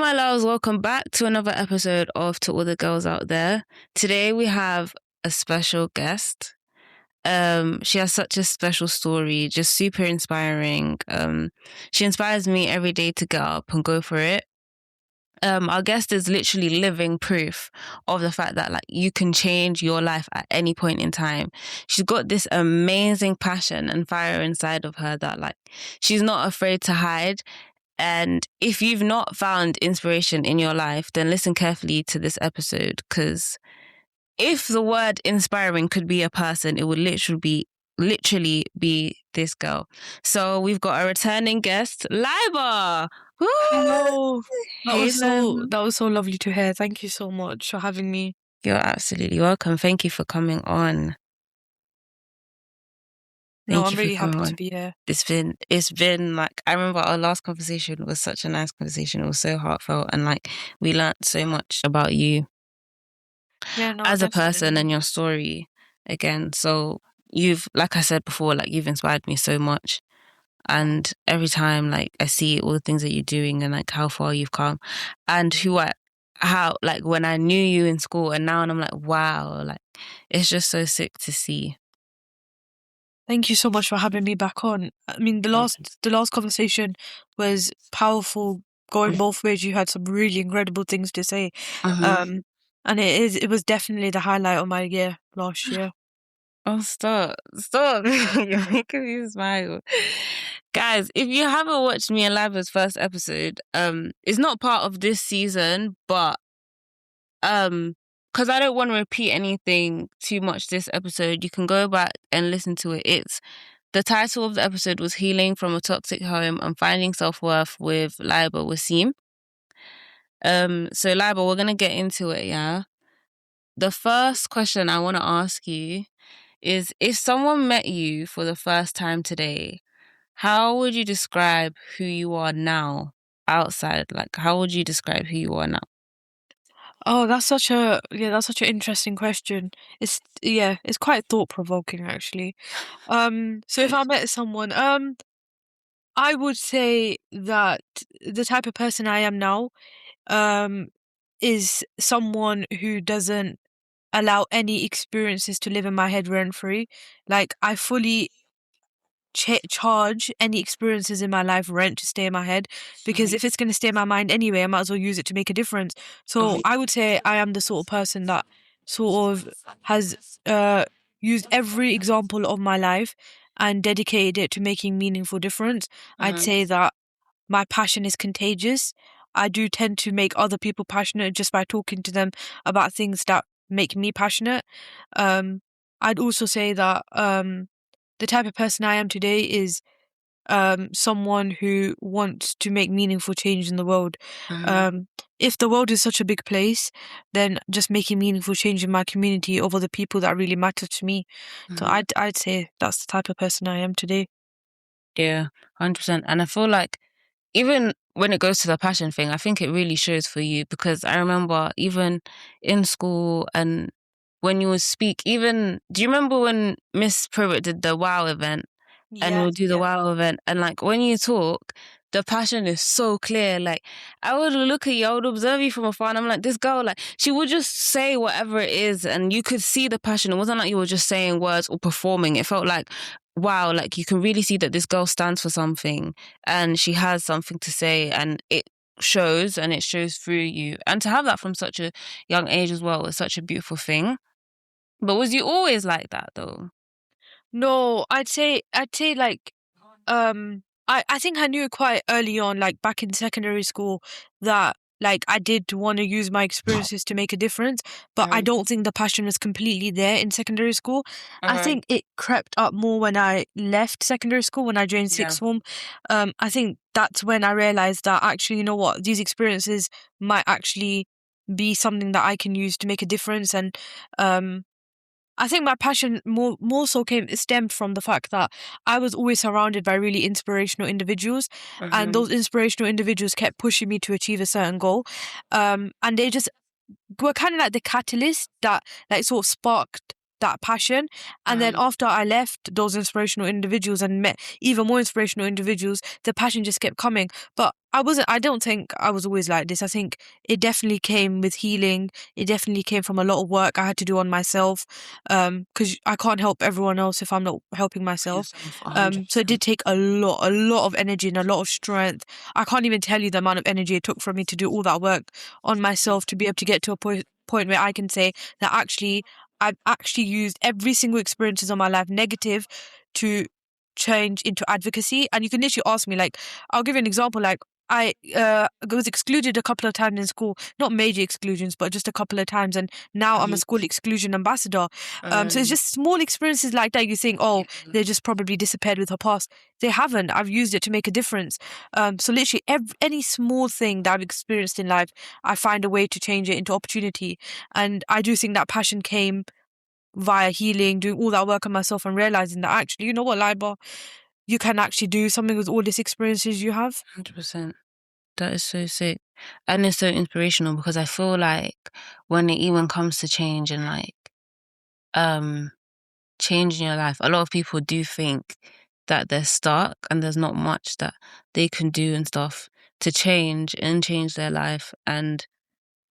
my loves, welcome back to another episode of To All the Girls Out There. Today we have a special guest. She has such a special story, just super inspiring. She inspires me every day to get up and go for it. Our guest is literally living proof of the fact that you can change your life at any point in time. She's got this amazing passion and fire inside of her that she's not afraid to hide. And if you've not found inspiration in your life, then listen carefully to this episode, because if the word inspiring could be a person, it would literally be this girl. So we've got a returning guest, Laiba. Woo! Hello. Hey, That was so lovely to hear. Thank you so much for having me. You're absolutely welcome. Thank you for coming on. No, I'm really happy to be here. It's been I remember our last conversation was such a nice conversation. It was so heartfelt, and we learned so much about you as a person and your story again. So you've, like I said before, you've inspired me so much. And every time I see all the things that you're doing and how far you've come, and when I knew you in school and now, and I'm wow, it's just so sick to see. Thank you so much for having me back on. I mean, the last conversation was powerful, going both ways. You had some really incredible things to say. And it was definitely the highlight of my year last year. Oh, stop. You're making me smile. Guys, if you haven't watched me and Laiba's first episode, it's not part of this season, but because I don't want to repeat anything too much this episode, you can go back and listen to it. The title of the episode was Healing from a Toxic Home and Finding Self-Worth with Laiba Waseem. So Laiba, we're going to get into it, yeah? The first question I want to ask you is, if someone met you for the first time today, how would you describe who you are now outside? How would you describe who you are now? Oh, that's such an interesting question. It's quite thought-provoking actually. So if I met someone, I would say that the type of person I am now, is someone who doesn't allow any experiences to live in my head rent-free. I fully charge any experiences in my life rent to stay in my head, because if it's going to stay in my mind anyway, I might as well use it to make a difference. So I would say I am the sort of person that sort of has used every example of my life and dedicated it to making meaningful difference. I'd say that my passion is contagious. I do tend to make other people passionate just by talking to them about things that make me passionate. I'd also say that the type of person I am today is someone who wants to make meaningful change in the world. If the world is such a big place, then just making meaningful change in my community over the people that really matter to me. So I'd say that's the type of person I am today. Yeah, 100%. And I feel even when it goes to the passion thing, I think it really shows for you, because I remember even in school and when you would speak, do you remember when Miss Pruitt did the WOW event? And we'll do the WOW event, and when you talk, the passion is so clear. I would look at you, I would observe you from afar, and I'm like, this girl, she would just say whatever it is, and you could see the passion. It wasn't like you were just saying words or performing. It felt wow, you can really see that this girl stands for something and she has something to say, and it shows through you. And to have that from such a young age as well is such a beautiful thing. But was you always like that though? No, I'd say I think I knew quite early on, back in secondary school, that I did want to use my experiences to make a difference, but I don't think the passion was completely there in secondary school. I think it crept up more when I left secondary school, when I joined sixth form. I think that's when I realized that actually, you know what, these experiences might actually be something that I can use to make a difference. And I think my passion more so stemmed from the fact that I was always surrounded by really inspirational individuals, and those inspirational individuals kept pushing me to achieve a certain goal, and they just were kind of like the catalyst that sort of sparked that passion. And then after I left those inspirational individuals and met even more inspirational individuals, the passion just kept coming. But I don't think I was always like this. I think it definitely came with healing. It definitely came from a lot of work I had to do on myself. Because I can't help everyone else if I'm not helping myself. Yourself, So it did 100%. take a lot of energy and a lot of strength. I can't even tell you the amount of energy it took for me to do all that work on myself to be able to get to a point where I can say that actually I've actually used every single experiences of my life negative to change into advocacy. And you can literally ask me, like, I'll give you an example. Like, I was excluded a couple of times in school, not major exclusions, but just a couple of times. And now I'm a school exclusion ambassador. So it's just small experiences like that. You think, oh, they just probably disappeared with her past. They haven't. I've used it to make a difference. So literally any small thing that I've experienced in life, I find a way to change it into opportunity. And I do think that passion came via healing, doing all that work on myself and realizing that actually, you know what, Laiba, you can actually do something with all these experiences you have. 100%. That is so sick. And it's so inspirational because I feel like when it even comes to change and like um change in your life, a lot of people do think that they're stuck and there's not much that they can do and stuff to change their life. And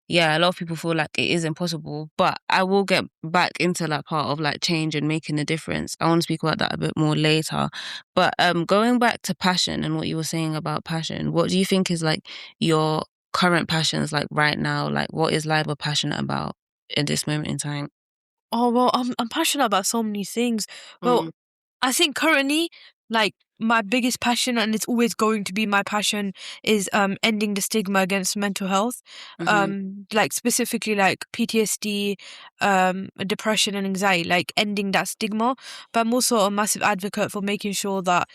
yeah, a lot of people feel like it is impossible, but I will get back into that part of like change and making a difference. I want to speak about that a bit more later. But going back to passion and what you were saying about passion, what do you think is like your current passions like right now? Like what is Liba passionate about in this moment in time? Oh well, I'm passionate about so many things. Well, Mm, I think currently, like my biggest passion, and it's always going to be my passion, is ending the stigma against mental health. mm-hmm, Like specifically like PTSD, depression and anxiety, like ending that stigma. But I'm also a massive advocate for making sure that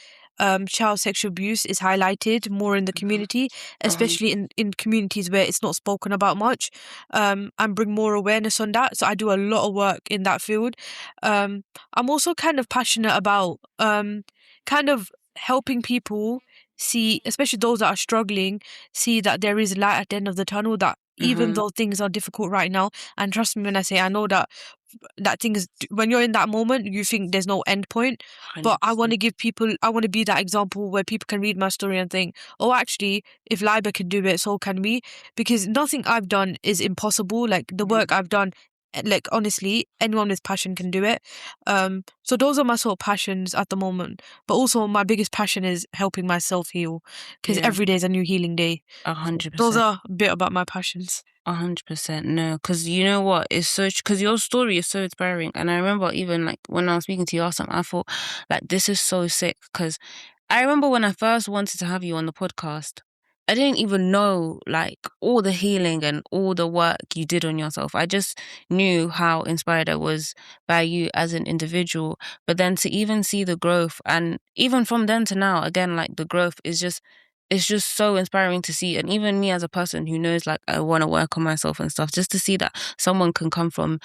child sexual abuse is highlighted more in the community, mm-hmm, especially in communities where it's not spoken about much, and bring more awareness on that. So I do a lot of work in that field. I'm also kind of passionate about kind of helping people see, especially those that are struggling, see that there is light at the end of the tunnel, that even mm-hmm, though things are difficult right now, and trust me when I say I know that thing is, when you're in that moment you think there's no end point, but I want 100%. to give people, I want to be that example where people can read my story and think, oh actually, if Liba can do it, so can we. Because nothing I've done is impossible. Like the work I've done, like honestly anyone with passion can do it. So those are my sort of passions at the moment, but also my biggest passion is helping myself heal, because Yeah, every day is a new healing day. a So hundred those percent. are a bit about my passions. 100%. No, because you know what? It's so, because your story is so inspiring. And I remember even like when I was speaking to you last time, I thought like this is so sick. Because I remember when I first wanted to have you on the podcast, I didn't even know like all the healing and all the work you did on yourself. I just knew how inspired I was by you as an individual. But then to even see the growth, and even from then to now, again, like the growth is just, it's just so inspiring to see. And even me as a person who knows like I want to work on myself and stuff, just to see that someone can come from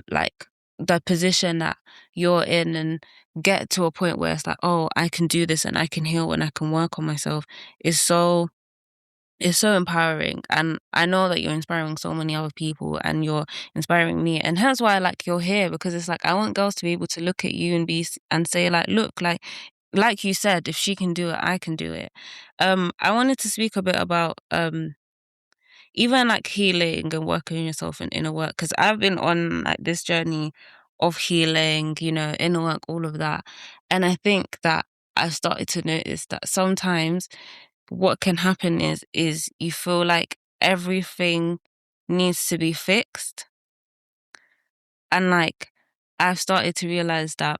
like the position that you're in and get to a point where it's like, oh, I can do this and I can heal and I can work on myself is so, it's so empowering. And I know that you're inspiring so many other people and you're inspiring me. And hence why like you're here, because it's like I want girls to be able to look at you and be and say like, look, like you said, if she can do it, I can do it. I wanted to speak a bit about even like healing and working on yourself and inner work, because I've been on like this journey of healing, you know, inner work, all of that. And I think that I've started to notice that sometimes what can happen is you feel like everything needs to be fixed. And like I've started to realize that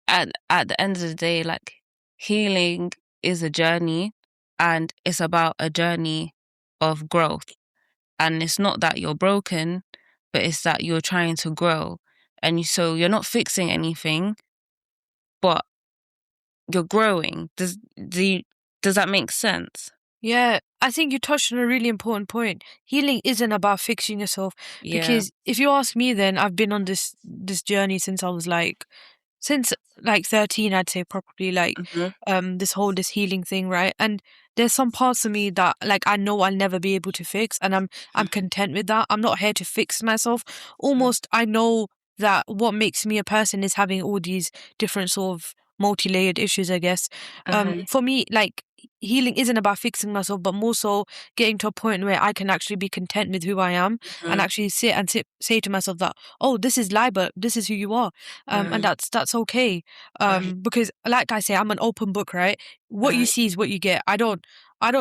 at the end of the day, like healing is a journey, and it's about a journey of growth. And it's not that you're broken, but it's that you're trying to grow. And so you're not fixing anything, but you're growing. Does that make sense? Yeah, I think you touched on a really important point. Healing isn't about fixing yourself, Yeah. because if you ask me, then I've been on this journey since I was like, since like 13, I'd say, probably, like Hmm. this healing thing, right? And there's some parts of me that like I know I'll never be able to fix, and I'm content with that. I'm not here to fix myself. Almost I know that what makes me a person is having all these different sort of multi-layered issues, I guess. Uh-huh. For me, like healing isn't about fixing myself, but more so getting to a point where I can actually be content with who I am and Uh-huh. actually say to myself that, oh, this is Laiba, this is who you are. And Uh-huh. that's okay. Uh-huh. Because like I say, I'm an open book, right? What you Uh-huh. see is what you get. I don't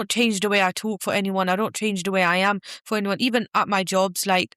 change the way I talk for anyone. I don't change the way I am for anyone. Even at my jobs, like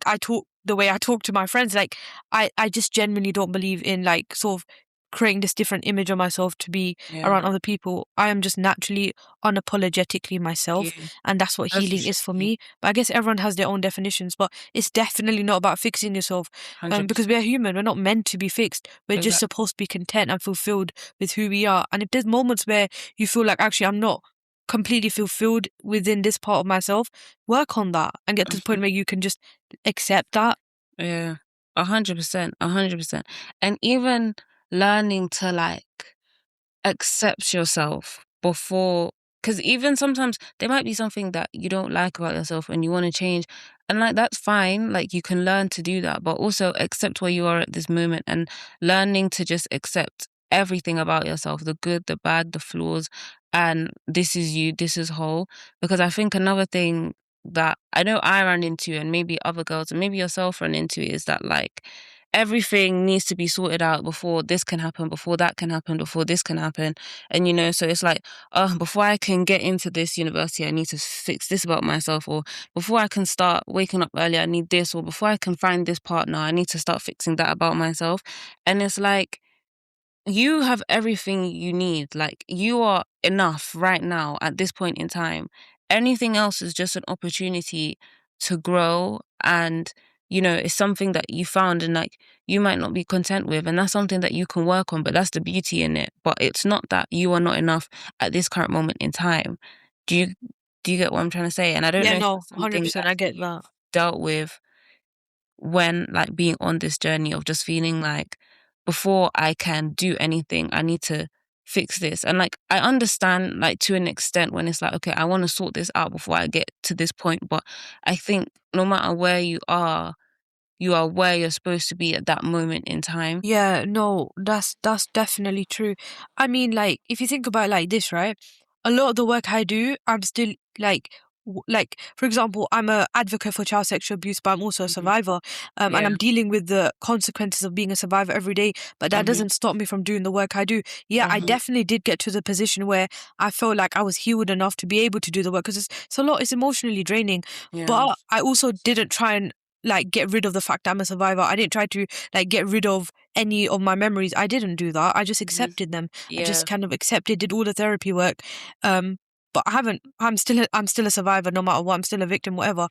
I talk the way I talk to my friends. Like I just genuinely don't believe in like sort of creating this different image of myself to be Yeah. around other people. I am just naturally unapologetically myself, Yeah. and that's what As you healing should is for be. me. But I guess everyone has their own definitions, but it's definitely not about fixing yourself. Because 100%. we're human, we're not meant to be fixed. We're just Exactly. supposed to be content and fulfilled with who we are. And if there's moments where you feel like actually I'm not completely fulfilled within this part of myself, work on that and get to the point Mhm. where you can just accept that. Yeah. 100%. 100%. And even learning to like accept yourself before, because even sometimes there might be something that you don't like about yourself and you want to change, and like that's fine, like you can learn to do that, but also accept where you are at this moment and learning to just accept everything about yourself, the good, the bad, the flaws, and this is you, this is whole. Because I think another thing that I know I run into, and maybe other girls and maybe yourself run into, is that like everything needs to be sorted out before this can happen, before that can happen, before this can happen. And, you know, so it's like, oh, before I can get into this university, I need to fix this about myself. Or before I can start waking up early, I need this. Or before I can find this partner, I need to start fixing that about myself. And it's like, you have everything you need. Like, you are enough right now at this point in time. Anything else is just an opportunity to grow. And, you know, it's something that you found and like you might not be content with. And that's something that you can work on, but that's the beauty in it. But it's not that you are not enough at this current moment in time. Do you do you get what I'm trying to say? And I don't Yeah, know if no, that's something 100%. that I get you that. dealt with when like being on this journey of just feeling like before I can do anything, I need to fix this. And like I understand like to an extent when it's like, okay, I want to sort this out before I get to this point. But I think no matter where you are where you're supposed to be at that moment in time. Yeah, no, that's definitely true. I mean, like if you think about it like this, right? A lot of the work I do, I'm still like like for example, I'm a advocate for child sexual abuse, but I'm also a Mhm. survivor. And Yeah. I'm dealing with the consequences of being a survivor every day, but that Hmm. doesn't stop me from doing the work I do. Yeah, I Hmm. definitely did get to the position where I felt like I was healed enough to be able to do the work because it's a lot, it's emotionally draining. Yeah. But I also didn't try and like get rid of the fact that I'm a survivor. I didn't try to like get rid of any of my memories. I didn't do that. I just Hmm. accepted them. I Yeah. just kind of accepted, did all the therapy work. Um, but I haven't. I'm still a survivor, no matter what. I'm still a victim, whatever.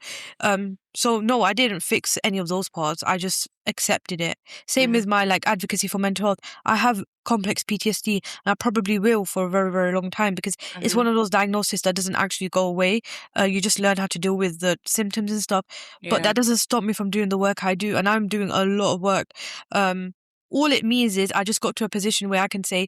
So no, I didn't fix any of those parts. I just accepted it. Same Hmm. with my like advocacy for mental health. I have complex PTSD, and I probably will for a very, very long time because it's Hmm. one of those diagnoses that doesn't actually go away. You just learn how to deal with the symptoms and stuff. But Yeah. that doesn't stop me from doing the work I do, and I'm doing a lot of work. Um, all it means is I just got to a position where I can say,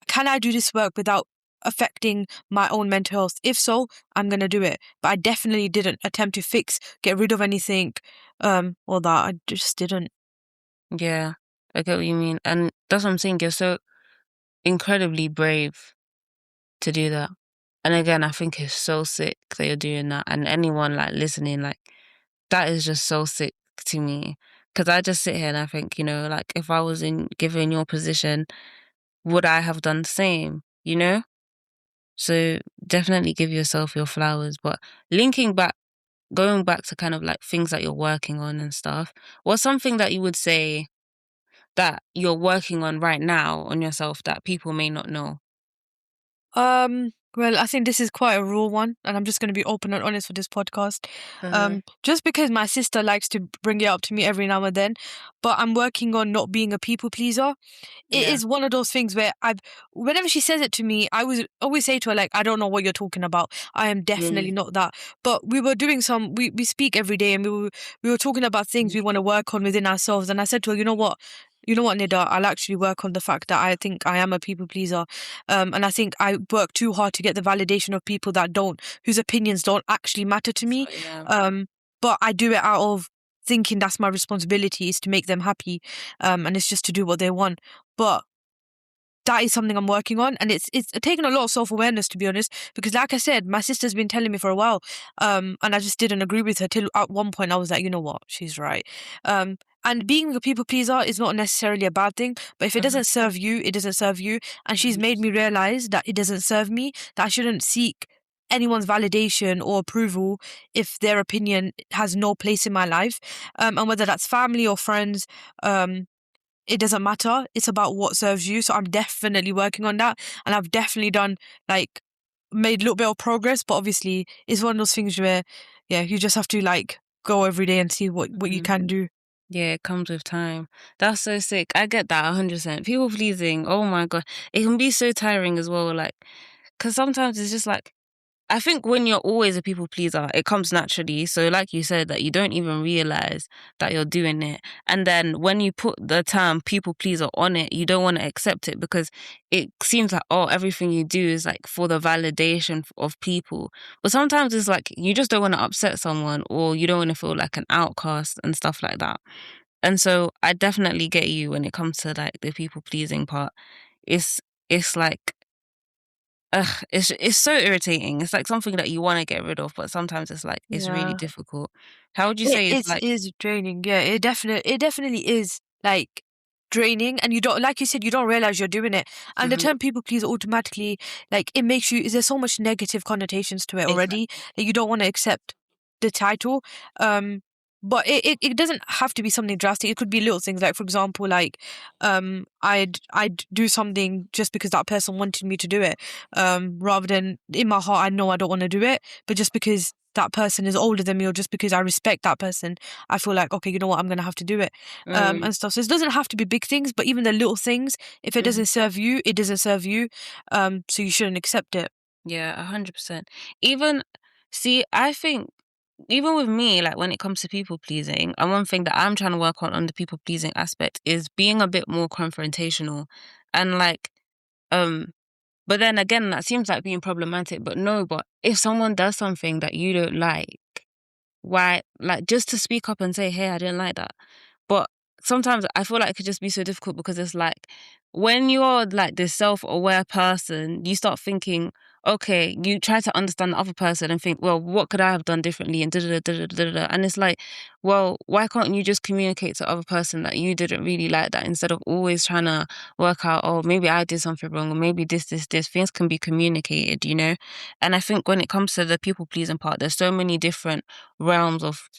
can I do this work without affecting my own mental health? If so, I'm gonna do it. But I definitely didn't attempt to fix, get rid of anything, or that. I just didn't. Yeah. I get what you mean. And that's what I'm saying. You're so incredibly brave to do that. And again, I think it's so sick that you're doing that. And anyone like listening, like that is just so sick to me. Cause I just sit here and I think, you know, like if I was in given your position, would I have done the same? You know? So definitely give yourself your flowers. But linking back, going back to kind of like things that you're working on and stuff, what's something that you would say that you're working on right now on yourself that people may not know? Well, I think this is quite a raw one, and I'm just going to be open and honest for this podcast. Uh-huh. Just because my sister likes to bring it up to me every now and then, but I'm working on not being a people pleaser. It Yeah. is one of those things where whenever she says it to me, I was always say to her, like, I don't know what you're talking about. I am definitely Mm. not that. But we were doing we speak every day and we were talking about things we want to work on within ourselves. And I said to her, you know what? You know what, Nida? I'll actually work on the fact that I think I am a people pleaser. And I think I work too hard to get the validation of people that don't, whose opinions don't actually matter to So me. yeah. But I do it out of thinking that's my responsibility is to make them happy. And it's just to do what they want. But that is something I'm working on, and it's taken a lot of self-awareness, to be honest, because like I said, my sister's been telling me for a while, and I just didn't agree with her till at one point I was like, you know what, she's right. And being a people pleaser is not necessarily a bad thing, but if it Mhm. doesn't serve you, it doesn't serve you. And she's made me 100%. realize that it doesn't serve me, that I shouldn't seek anyone's validation or approval if their opinion has no place in my life. And whether that's family or friends, um it doesn't matter. It's about what serves you. So I'm definitely working on that. And I've definitely done, like, made a little bit of progress. But obviously, it's one of those things where, yeah, you just have to, like, go every day and see what you Mhm. can do. Yeah, it comes with time. That's so sick. I get that 100%. People pleasing, oh my God. It can be so tiring as well. Like, because sometimes it's just like, I think when you're always a people pleaser, it comes naturally. So, like you said, that you don't even realize that you're doing it. And then when you put the term people pleaser on it, you don't want to accept it because it seems like, oh, everything you do is like for the validation of people. But sometimes it's like you just don't want to upset someone or you don't want to feel like an outcast and stuff like that. And so I definitely get you when it comes to like the people pleasing part. It's it's like ugh, it's so irritating. It's like something that you want to get rid of, but sometimes it's like it's really Yeah. difficult. How would you It say it's is like? is draining. Yeah, it definitely is like draining, and you don't, like you said, you don't realize you're doing it. And the Mhm, term people please automatically, like, it makes you, there's so much negative connotations to it already exactly. that you don't want to accept the title. Um but it doesn't have to be something drastic. It could be little things, like, for example, like, I'd do something just because that person wanted me to do it. Rather than in my heart I know I don't want to do it, but just because that person is older than me, or just because I respect that person, I feel like, okay, you know what, I'm gonna have to do it, Mm, and stuff. So it doesn't have to be big things, but even the little things, if it mhm. doesn't serve you, it doesn't serve you. So you shouldn't accept it. Yeah, 100%. Even see, I think even with me, like when it comes to people pleasing, and one thing that I'm trying to work on the people pleasing aspect is being a bit more confrontational, and like um. But then again, that seems like being problematic. But no, but if someone does something that you don't like, why, like, just to speak up and say, hey, I didn't like that. But sometimes I feel like it could just be so difficult because it's like when you're like this self-aware person, you start thinking, okay, you try to understand the other person and think, well, what could I have done differently? And da da da da da da. And it's like, well, why can't you just communicate to the other person that you didn't really like that instead of always trying to work out, oh, maybe I did something wrong, or maybe this. Things can be communicated, you know? And I think when it comes to the people pleasing part, there's so many different realms of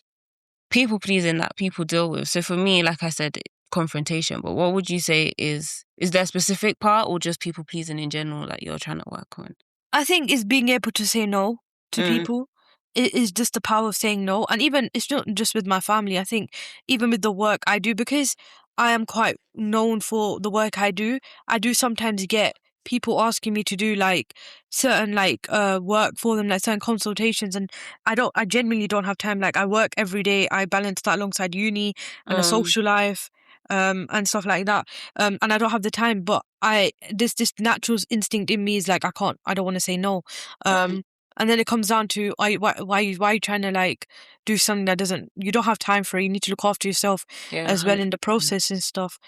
people pleasing that people deal with. So for me, like I said, confrontation. But what would you say is there a specific part or just people pleasing in general that you're trying to work on? I think it's being able to say no to Mm, people. It is just the power of saying no. And even it's not just with my family. I think even with the work I do, because I am quite known for the work I do sometimes get people asking me to do, like, certain, like, work for them, like certain consultations, and I genuinely don't have time. Like, I work every day. I balance that alongside uni and a um, social life, and stuff like that. And I don't have the time, but this natural instinct in me is like, I don't want to say no. mm, Um and then it comes down to, why are you trying to, like, do something that doesn't, you don't have time for it. You need to look after yourself yeah, as well in the 100%. process and stuff.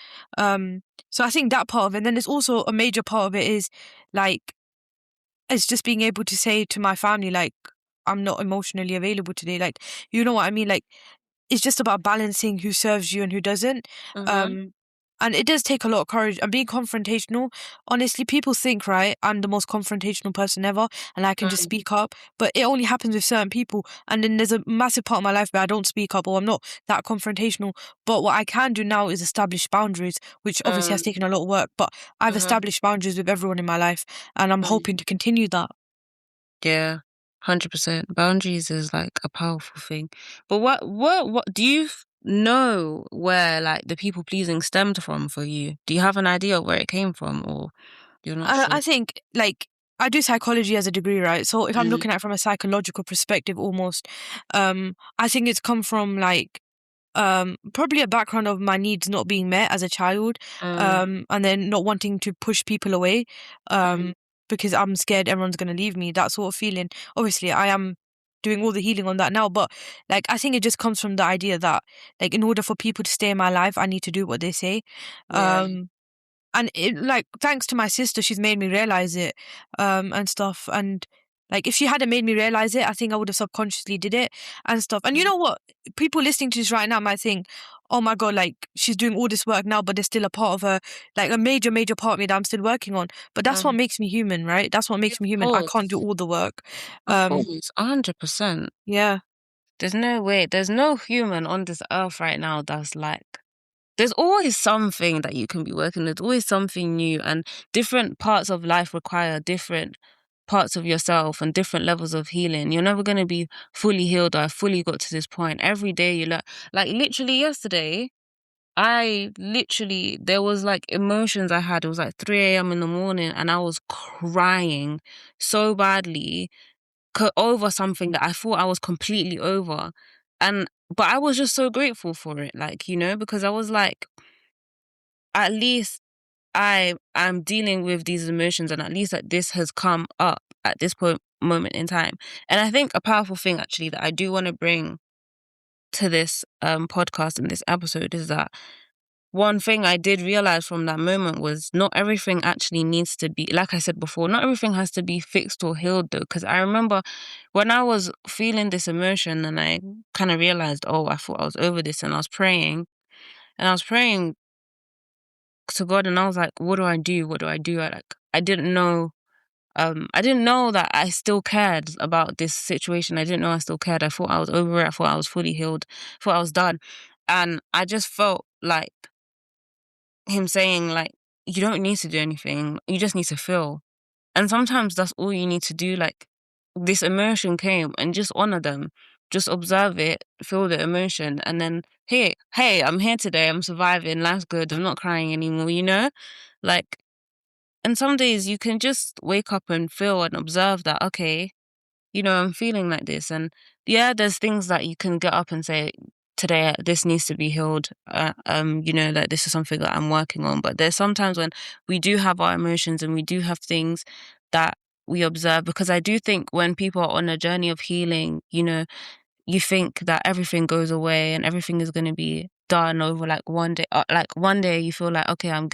So I think that part of it. And then there's also a major part of it is, like, it's just being able to say to my family, like, I'm not emotionally available today. Like, you know what I mean? Like, it's just about balancing who serves you and who doesn't. Mm-hmm. Um, and it does take a lot of courage and being confrontational. Honestly, people think, right, I'm the most confrontational person ever and I can just Mm, speak up. But it only happens with certain people. And then there's a massive part of my life where I don't speak up or I'm not that confrontational. But what I can do now is establish boundaries, which obviously has um, taken a lot of work. But I've uh-huh, established boundaries with everyone in my life and I'm mm, hoping to continue that. yeah, 100%. Boundaries is like a powerful thing. But what do you know where like the people pleasing stemmed from for you? Do you have an idea of where it came from or you're not I sure? I think, like, I do psychology as a degree, right? So if I'm Mm, looking at it from a psychological perspective almost, I think it's come from, like, probably a background of my needs not being met as a child, and then not wanting to push people away, mm, because I'm scared everyone's gonna leave me, that sort of feeling. Obviously, I am doing all the healing on that now, but like I think it just comes from the idea that like in order for people to stay in my life, I need to do what they say. yeah. And it, like, thanks to my sister, she's made me realize it, and stuff. And like, if she hadn't made me realize it, I think I would have subconsciously did it and stuff. And you Mm, know what? People listening to this right now might think, oh my God, like she's doing all this work now, but there's still a part of her, like a major, major part of me that I'm still working on. But that's what mm. makes me human, right? That's what Yeah, makes me of human. I can't do course. all the work. Of Um, course. 100%. yeah. There's no way. There's no human on this earth right now that's like, there's always something that you can be working. There's always something new, and different parts of life require different parts of yourself and different levels of healing. You're never going to be fully healed or fully got to this point. Every day you like literally yesterday, there was like emotions I had. It was like 3 a.m. in the morning and I was crying so badly over something that I thought I was completely over. But I was just so grateful for it, like, because I was like, at least I am dealing with these emotions, and at least that this has come up at this moment in time. And I think a powerful thing actually that I do want to bring to this podcast and this episode is that one thing I did realize from that moment was not everything actually needs to be, like I said before, not everything has to be fixed or healed though. Because I remember when I was feeling this emotion and I kind of realized, oh, I thought I was over this, and I was praying to God, and I was like, what do I do? What do I do? I didn't know that I still cared about this situation. I didn't know I still cared. I thought I was over it. I thought I was fully healed. I thought I was done. And I just felt like him saying like, you don't need to do anything. You just need to feel. And sometimes that's all you need to do. Like, this emotion came, and just honor them. Just observe it, feel the emotion, and then, hey, I'm here today. I'm surviving. Life's good. I'm not crying anymore. Like, and some days you can just wake up and feel and observe that, okay, I'm feeling like this. And yeah, there's things that you can get up and say, today, this needs to be healed. Like, this is something that I'm working on. But there's sometimes when we do have our emotions and we do have things that we observe, because I do think when people are on a journey of healing, you think that everything goes away and everything is going to be done over like one day. Like one day you feel like, okay, I've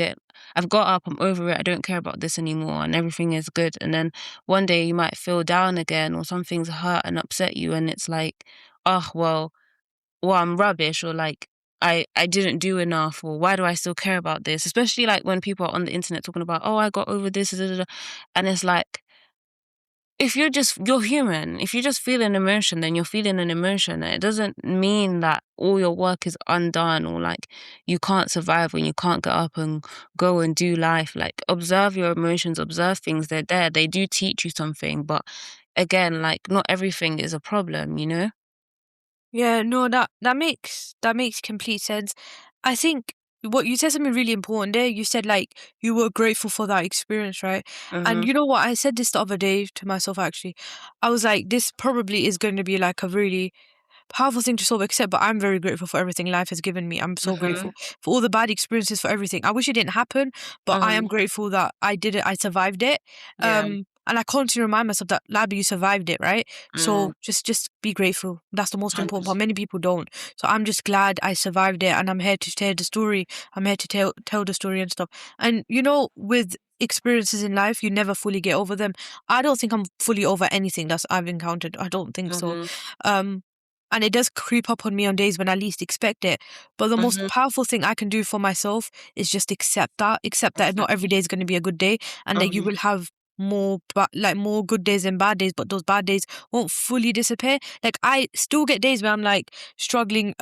got up, I'm over it, I don't care about this anymore, and everything is good. And then one day you might feel down again, or something's hurt and upset you, and it's like, oh, well, I'm rubbish, or like, I didn't do enough, or why do I still care about this? Especially like when people are on the internet talking about, oh, I got over this, da, da, da. And it's like, if you're human. If you just feel an emotion, then you're feeling an emotion. It doesn't mean that all your work is undone, or like you can't survive when you can't get up and go and do life. Like, observe your emotions, observe things. They're there. They do teach you something. But again, like, not everything is a problem. Yeah, no, that makes complete sense. I think what you said something really important there. You said like you were grateful for that experience, right? And Mm-hmm. you know what? I said this the other day to myself actually. I was like, this probably is going to be like a really powerful thing to sort of accept, but I'm very grateful for everything life has given me. I'm so Mm-hmm. grateful for all the bad experiences, for everything. I wish it didn't happen, but I am Mm-hmm. grateful that I did it. I survived it. Yeah. And I constantly remind myself that, Lab, you survived it, right? Mm. So just be grateful. That's the most important part. 100%. Many people don't. So I'm just glad I survived it, and I'm here to tell the story. I'm here to tell the story and stuff. And with experiences in life, you never fully get over them. I don't think I'm fully over anything that I've encountered. I don't think so. Mm-hmm. Um, and it does creep up on me on days when I least expect it. But the most Mm-hmm. powerful thing I can do for myself is just accept that not every day is going to be a good day, and that you Mm-hmm. will have more good days than bad days, but those bad days won't fully disappear. Like, I still get days where I'm like struggling,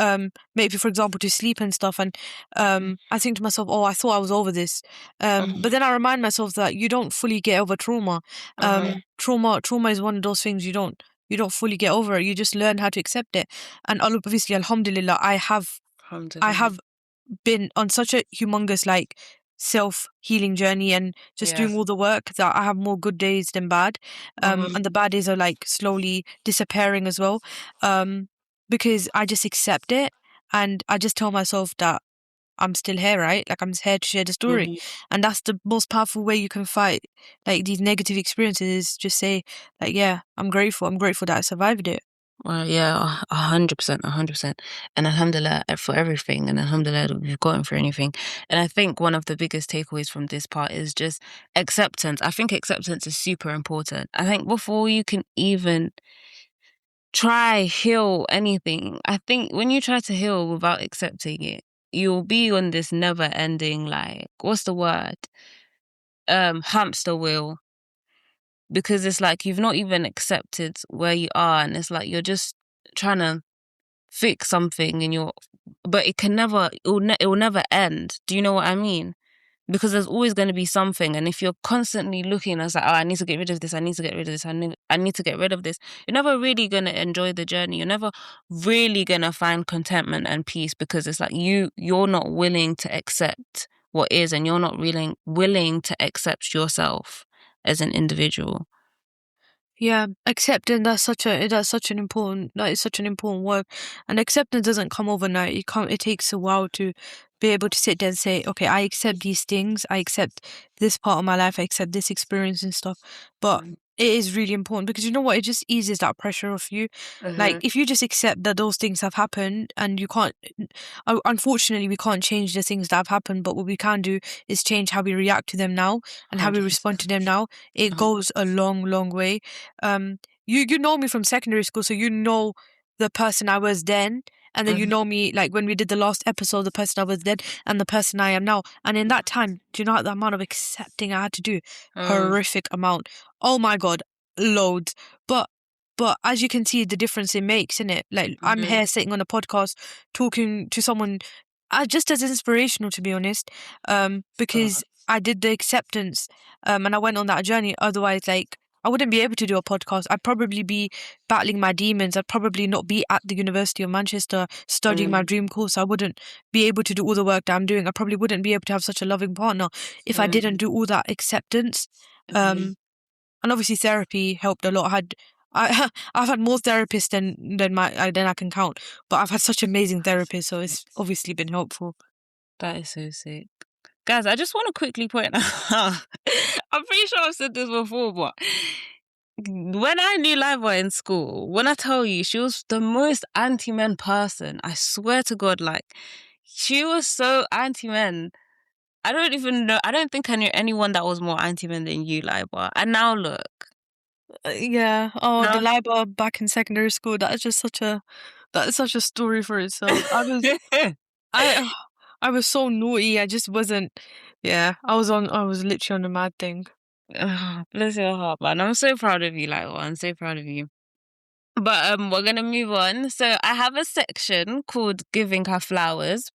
maybe for example to sleep and stuff, and I think to myself, oh, I thought I was over this, but then I remind myself that you don't fully get over trauma. Mm-hmm. Trauma is one of those things you don't fully get over it. You just learn how to accept it. And obviously, alhamdulillah, I Alhamdulillah. have been on such a humongous like self-healing journey, and just Yeah. doing all the work, that I have more good days than bad. Mm-hmm. And the bad days are like slowly disappearing as well. Because I just accept it. and I just tell myself that I'm still here, right? Like I'm here to share the story. And that's the most powerful way you can fight like these negative experiences is just say like, yeah, I'm grateful. I'm grateful that I survived it. Well, yeah, 100%, 100%. And alhamdulillah for everything. And alhamdulillah that we've gotten through anything. And I think one of the biggest takeaways from this part is just acceptance. I think acceptance is super important. I think before you can even try heal anything, I think when you try to heal without accepting it, you'll be on this never ending, like, what's the word? Hamster wheel, because it's like you've not even accepted where you are, and it's like you're just trying to fix something and but it can never, it will never end. Do you know what I mean? Because there's always going to be something, and if you're constantly looking, it's like, oh, I need to get rid of this, I need to get rid of this, I need to get rid of this, you're never really going to enjoy the journey. You're never really going to find contentment and peace, because it's like you're not willing to accept what is, and you're not really willing to accept yourself as an individual. Yeah, accepting that's such an important that is such an important word. And acceptance doesn't come overnight. It takes a while to be able to sit there and say, okay, I accept these things, I accept this part of my life, I accept this experience and stuff. But it is really important because you know what, it just eases that pressure off you. Like Mm-hmm. if you just accept that those things have happened and you can't unfortunately we can't change the things that have happened, but what we can do is change how we react to them now and how we respond to 100%. them now. It goes a long, long way. You know me from secondary school, so you know the person I was then, and then you know me like when we did the last episode, the person I was then and the person I am now. And in that time, do you know the amount of accepting I had to do? Horrific amount. Oh my God, loads. But as you can see, the difference it makes, innit? Like I'm here sitting on a podcast talking to someone just as inspirational, to be honest. Because I did the acceptance, and I went on that journey. Otherwise, like I wouldn't be able to do a podcast. I'd probably be battling my demons. I'd probably not be at the University of Manchester studying my dream course. I wouldn't be able to do all the work that I'm doing. I probably wouldn't be able to have such a loving partner if I didn't do all that acceptance. And obviously therapy helped a lot. I've had more therapists than I can count, but I've had such amazing therapists, so it's obviously been helpful. That is so sick. Guys, I just want to quickly point out, I'm pretty sure I've said this before, but when I knew Laiba in school, when I tell you, she was the most anti-men person. I swear to God, like, she was so anti-men. I don't even know, I don't think I knew anyone that was more anti-men than you, Laiba. And now look. Yeah. Oh, the Now, Laiba back in secondary school. That is such a story for itself. I I was so naughty. I just wasn't. Yeah. I was literally on a mad thing. bless your heart, man. I'm so proud of you, Laiba. I'm so proud of you. But we're gonna move on. So I have a section called Giving Her Flowers.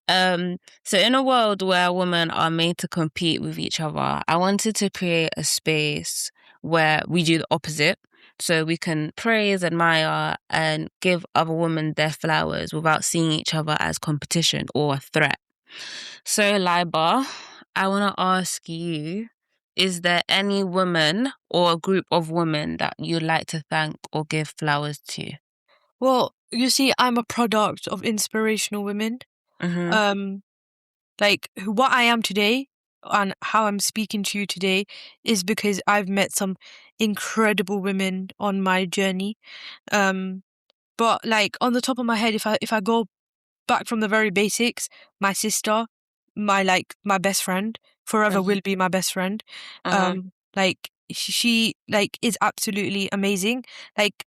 So in a world where women are made to compete with each other, I wanted to create a space where we do the opposite. So we can praise, admire, and give other women their flowers without seeing each other as competition or a threat. So Laiba, I want to ask you, is there any woman or a group of women that you'd like to thank or give flowers to? Well, you see, I'm a product of inspirational women. Mm-hmm. Um, like what I am today and how I'm speaking to you today is because I've met some incredible women on my journey. Um, but like on the top of my head, if I go back from the very basics, my sister, my best friend, forever will be my best friend. Uh-huh. Like she like is absolutely amazing. Like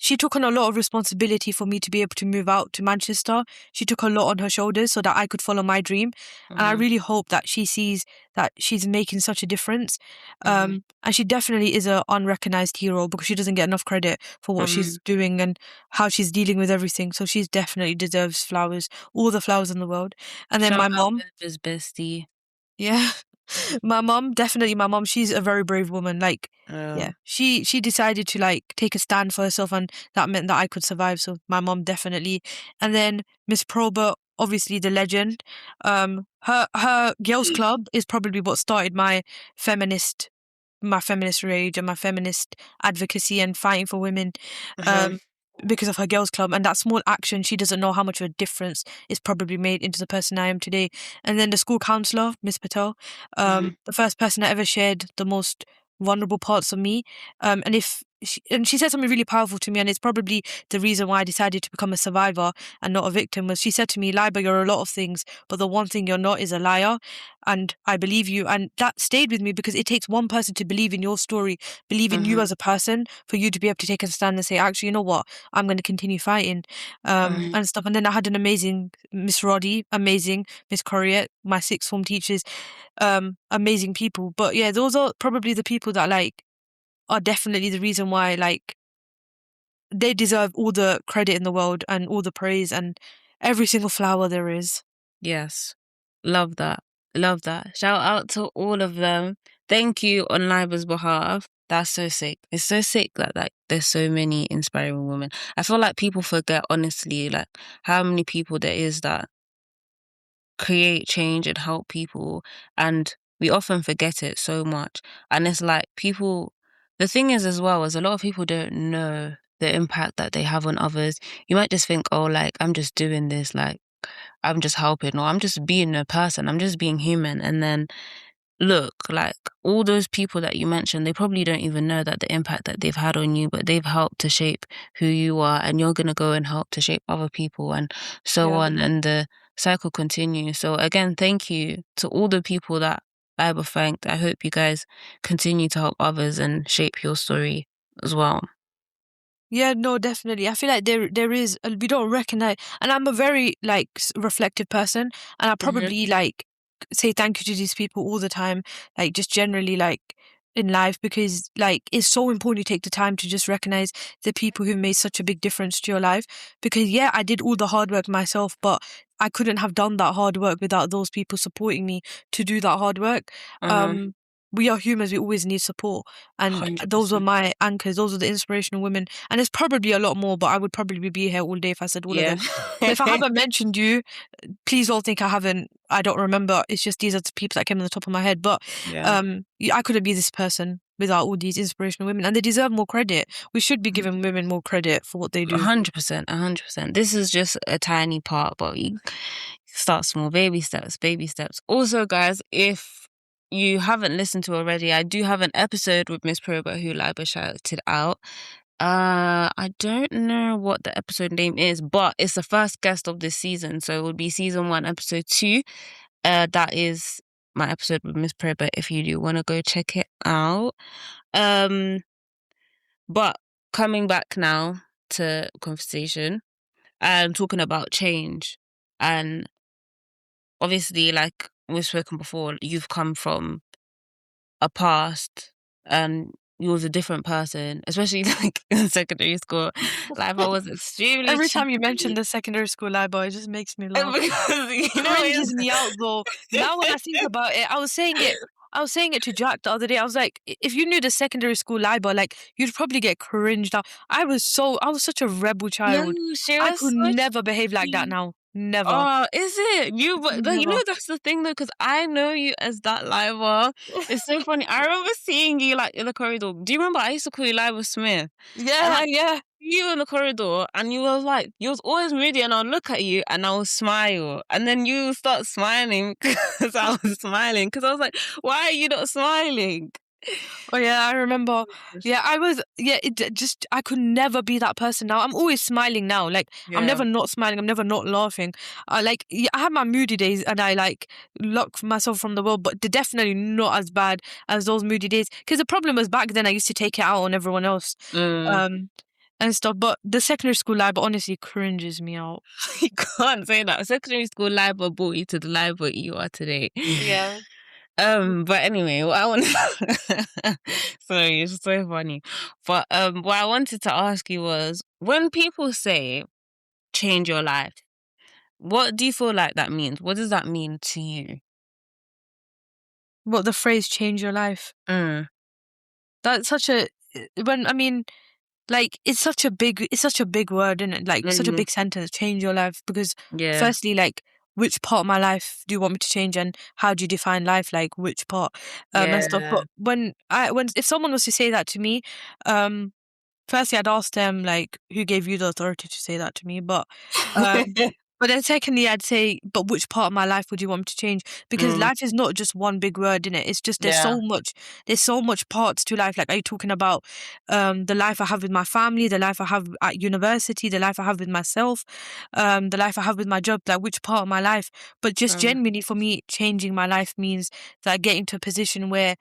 she took on a lot of responsibility for me to be able to move out to Manchester. She took a lot on her shoulders so that I could follow my dream. And I Uh-huh. really hope that she sees that she's making such a difference. Uh-huh. And she definitely is a unrecognized hero because she doesn't get enough credit for what she's doing and how she's dealing with everything. So she's definitely deserves flowers, all the flowers in the world. And then Shout my out mom, Bella's bestie. yeah. Definitely my mom, she's a very brave woman. Like, yeah, Um, she decided to like take a stand for herself and that meant that I could survive. So my mom definitely. And then Miss Prober, obviously the legend. Her girls club is probably what started my feminist rage and my feminist advocacy and fighting for women. uh-huh. Um, because of her girls' club, and that small action, she doesn't know how much of a difference it's probably made into the person I am today. And then the school counselor, Miss Patel, Mm. the first person that ever shared the most vulnerable parts of me. And she said something really powerful to me, and it's probably the reason why I decided to become a survivor and not a victim. Was she said to me, "Laiba, you're a lot of things, but the one thing you're not is a liar." And I believe you, and that stayed with me because it takes one person to believe in your story, believe in you Mm-hmm. as a person, for you to be able to take a stand and say, actually, you know what, I'm going to continue fighting, Mm-hmm. and stuff. And then I had an amazing Miss Roddy, amazing Miss Corriette, my sixth form teachers, amazing people. But yeah, those are probably the people that like are definitely the reason why like they deserve all the credit in the world and all the praise and every single flower there is. Yes. Love that. Love that. Shout out to all of them. Thank you on Liba's behalf. That's so sick. It's so sick that like there's so many inspiring women. I feel like people forget honestly like how many people there is that create change and help people, and we often forget it so much. And it's like people, the thing is as well is a lot of people don't know the impact that they have on others. You might just think, oh, like I'm just doing this, like I'm just helping, or I'm just being a person, I'm just being human. And then look, like all those people that you mentioned, they probably don't even know that the impact that they've had on you, but they've helped to shape who you are, and you're going to go and help to shape other people, and so Yeah. on. And the cycle continues. So, again, thank you to all the people that I were thanked. I hope you guys continue to help others and shape your story as well. Yeah, no, definitely. I feel like there is we don't recognize, and I'm a very like reflective person, and I Hmm. probably like say thank you to these people all the time, like just generally like in life, because like it's so important you take the time to just recognize the people who made such a big difference to your life. Because yeah, I did all the hard work myself, but I couldn't have done that hard work without those people supporting me to do that hard work. Uh-huh. Um, we are humans; we always need support, and those were 100%. my anchors. Those are the inspirational women, and there's probably a lot more, but I would probably be here all day if I said all of Yeah. them. So if I haven't mentioned you, please don't think I haven't. I don't remember. It's just these are the people that came on the top of my head. But Yeah. I couldn't be this person without all these inspirational women, and they deserve more credit. We should be giving women more credit for what they do. 100%, 100%. This is just a tiny part, but you start small, baby steps, baby steps. Also, guys, if you haven't listened to already, I do have an episode with Miss Proba who Liba shouted out. I don't know what the episode name is, but it's the first guest of this season, so it would be season 1, episode 2. That is my episode with Miss Proba. If you do want to go check it out. Um, but coming back now to conversation and talking about change, and obviously, like we've spoken before, you've come from a past and you was a different person, especially like in secondary school. Like I was extremely Every time you mention cheeky. the secondary school library, it just makes me laugh. Because It you know cringes me out though. Now when I it's think about it, I was saying it to Jack the other day. I was like, if you knew the secondary school library, like you'd probably get cringed out. I was such a rebel no, child. she I was could so never behave like that cheeky. now. Never. Oh, is it? But you Never. know, that's the thing though, because I know you as that Liva. It's so funny. I remember seeing you like in the corridor. Do you remember I used to call you Liva Smith? And Yeah, like yeah. you in the corridor and you were like, you was always moody and I'll look at you and I'll smile. And then you start smiling because I was smiling. Because I was like, why are you not smiling? Oh yeah, I remember. Gosh. Yeah, I was. Yeah, just I could never be that person now. I'm always smiling now. Like I'm Yeah. never not smiling. I'm never not laughing. Like yeah, I have my moody days, and I like lock myself from the world. But they're definitely not as bad as those moody days. Because the problem was back then I used to take it out on everyone else, Mm. um, and stuff. But the secondary school life honestly cringes me out. You can't say that. Secondary school Liva brought you to the Liva you are today. Yeah. But anyway, what I want sorry, it's so funny. But what I wanted to ask you was when people say change your life, what do you feel like that means? What does that mean to you? What the phrase "change your life"? Mm, That's such a when I mean. Like it's such a big word, isn't it? Like such a mm, big sentence, change your life. Because yeah, firstly, like which part of my life do you want me to change, and how do you define life? Like which part, and stuff. yeah. But when if someone was to say that to me, um, firstly, I'd ask them like, who gave you the authority to say that to me? Um, but then secondly, I'd say, but which part of my life would you want me to change? Because Mm, life is not just one big word in it. It's just yeah. there's so much parts to life. Like, are you talking about the life I have with my family, the life I have at university, the life I have with myself, the life I have with my job? Like, which part of my life? But just Mm, genuinely for me, changing my life means that getting to a position where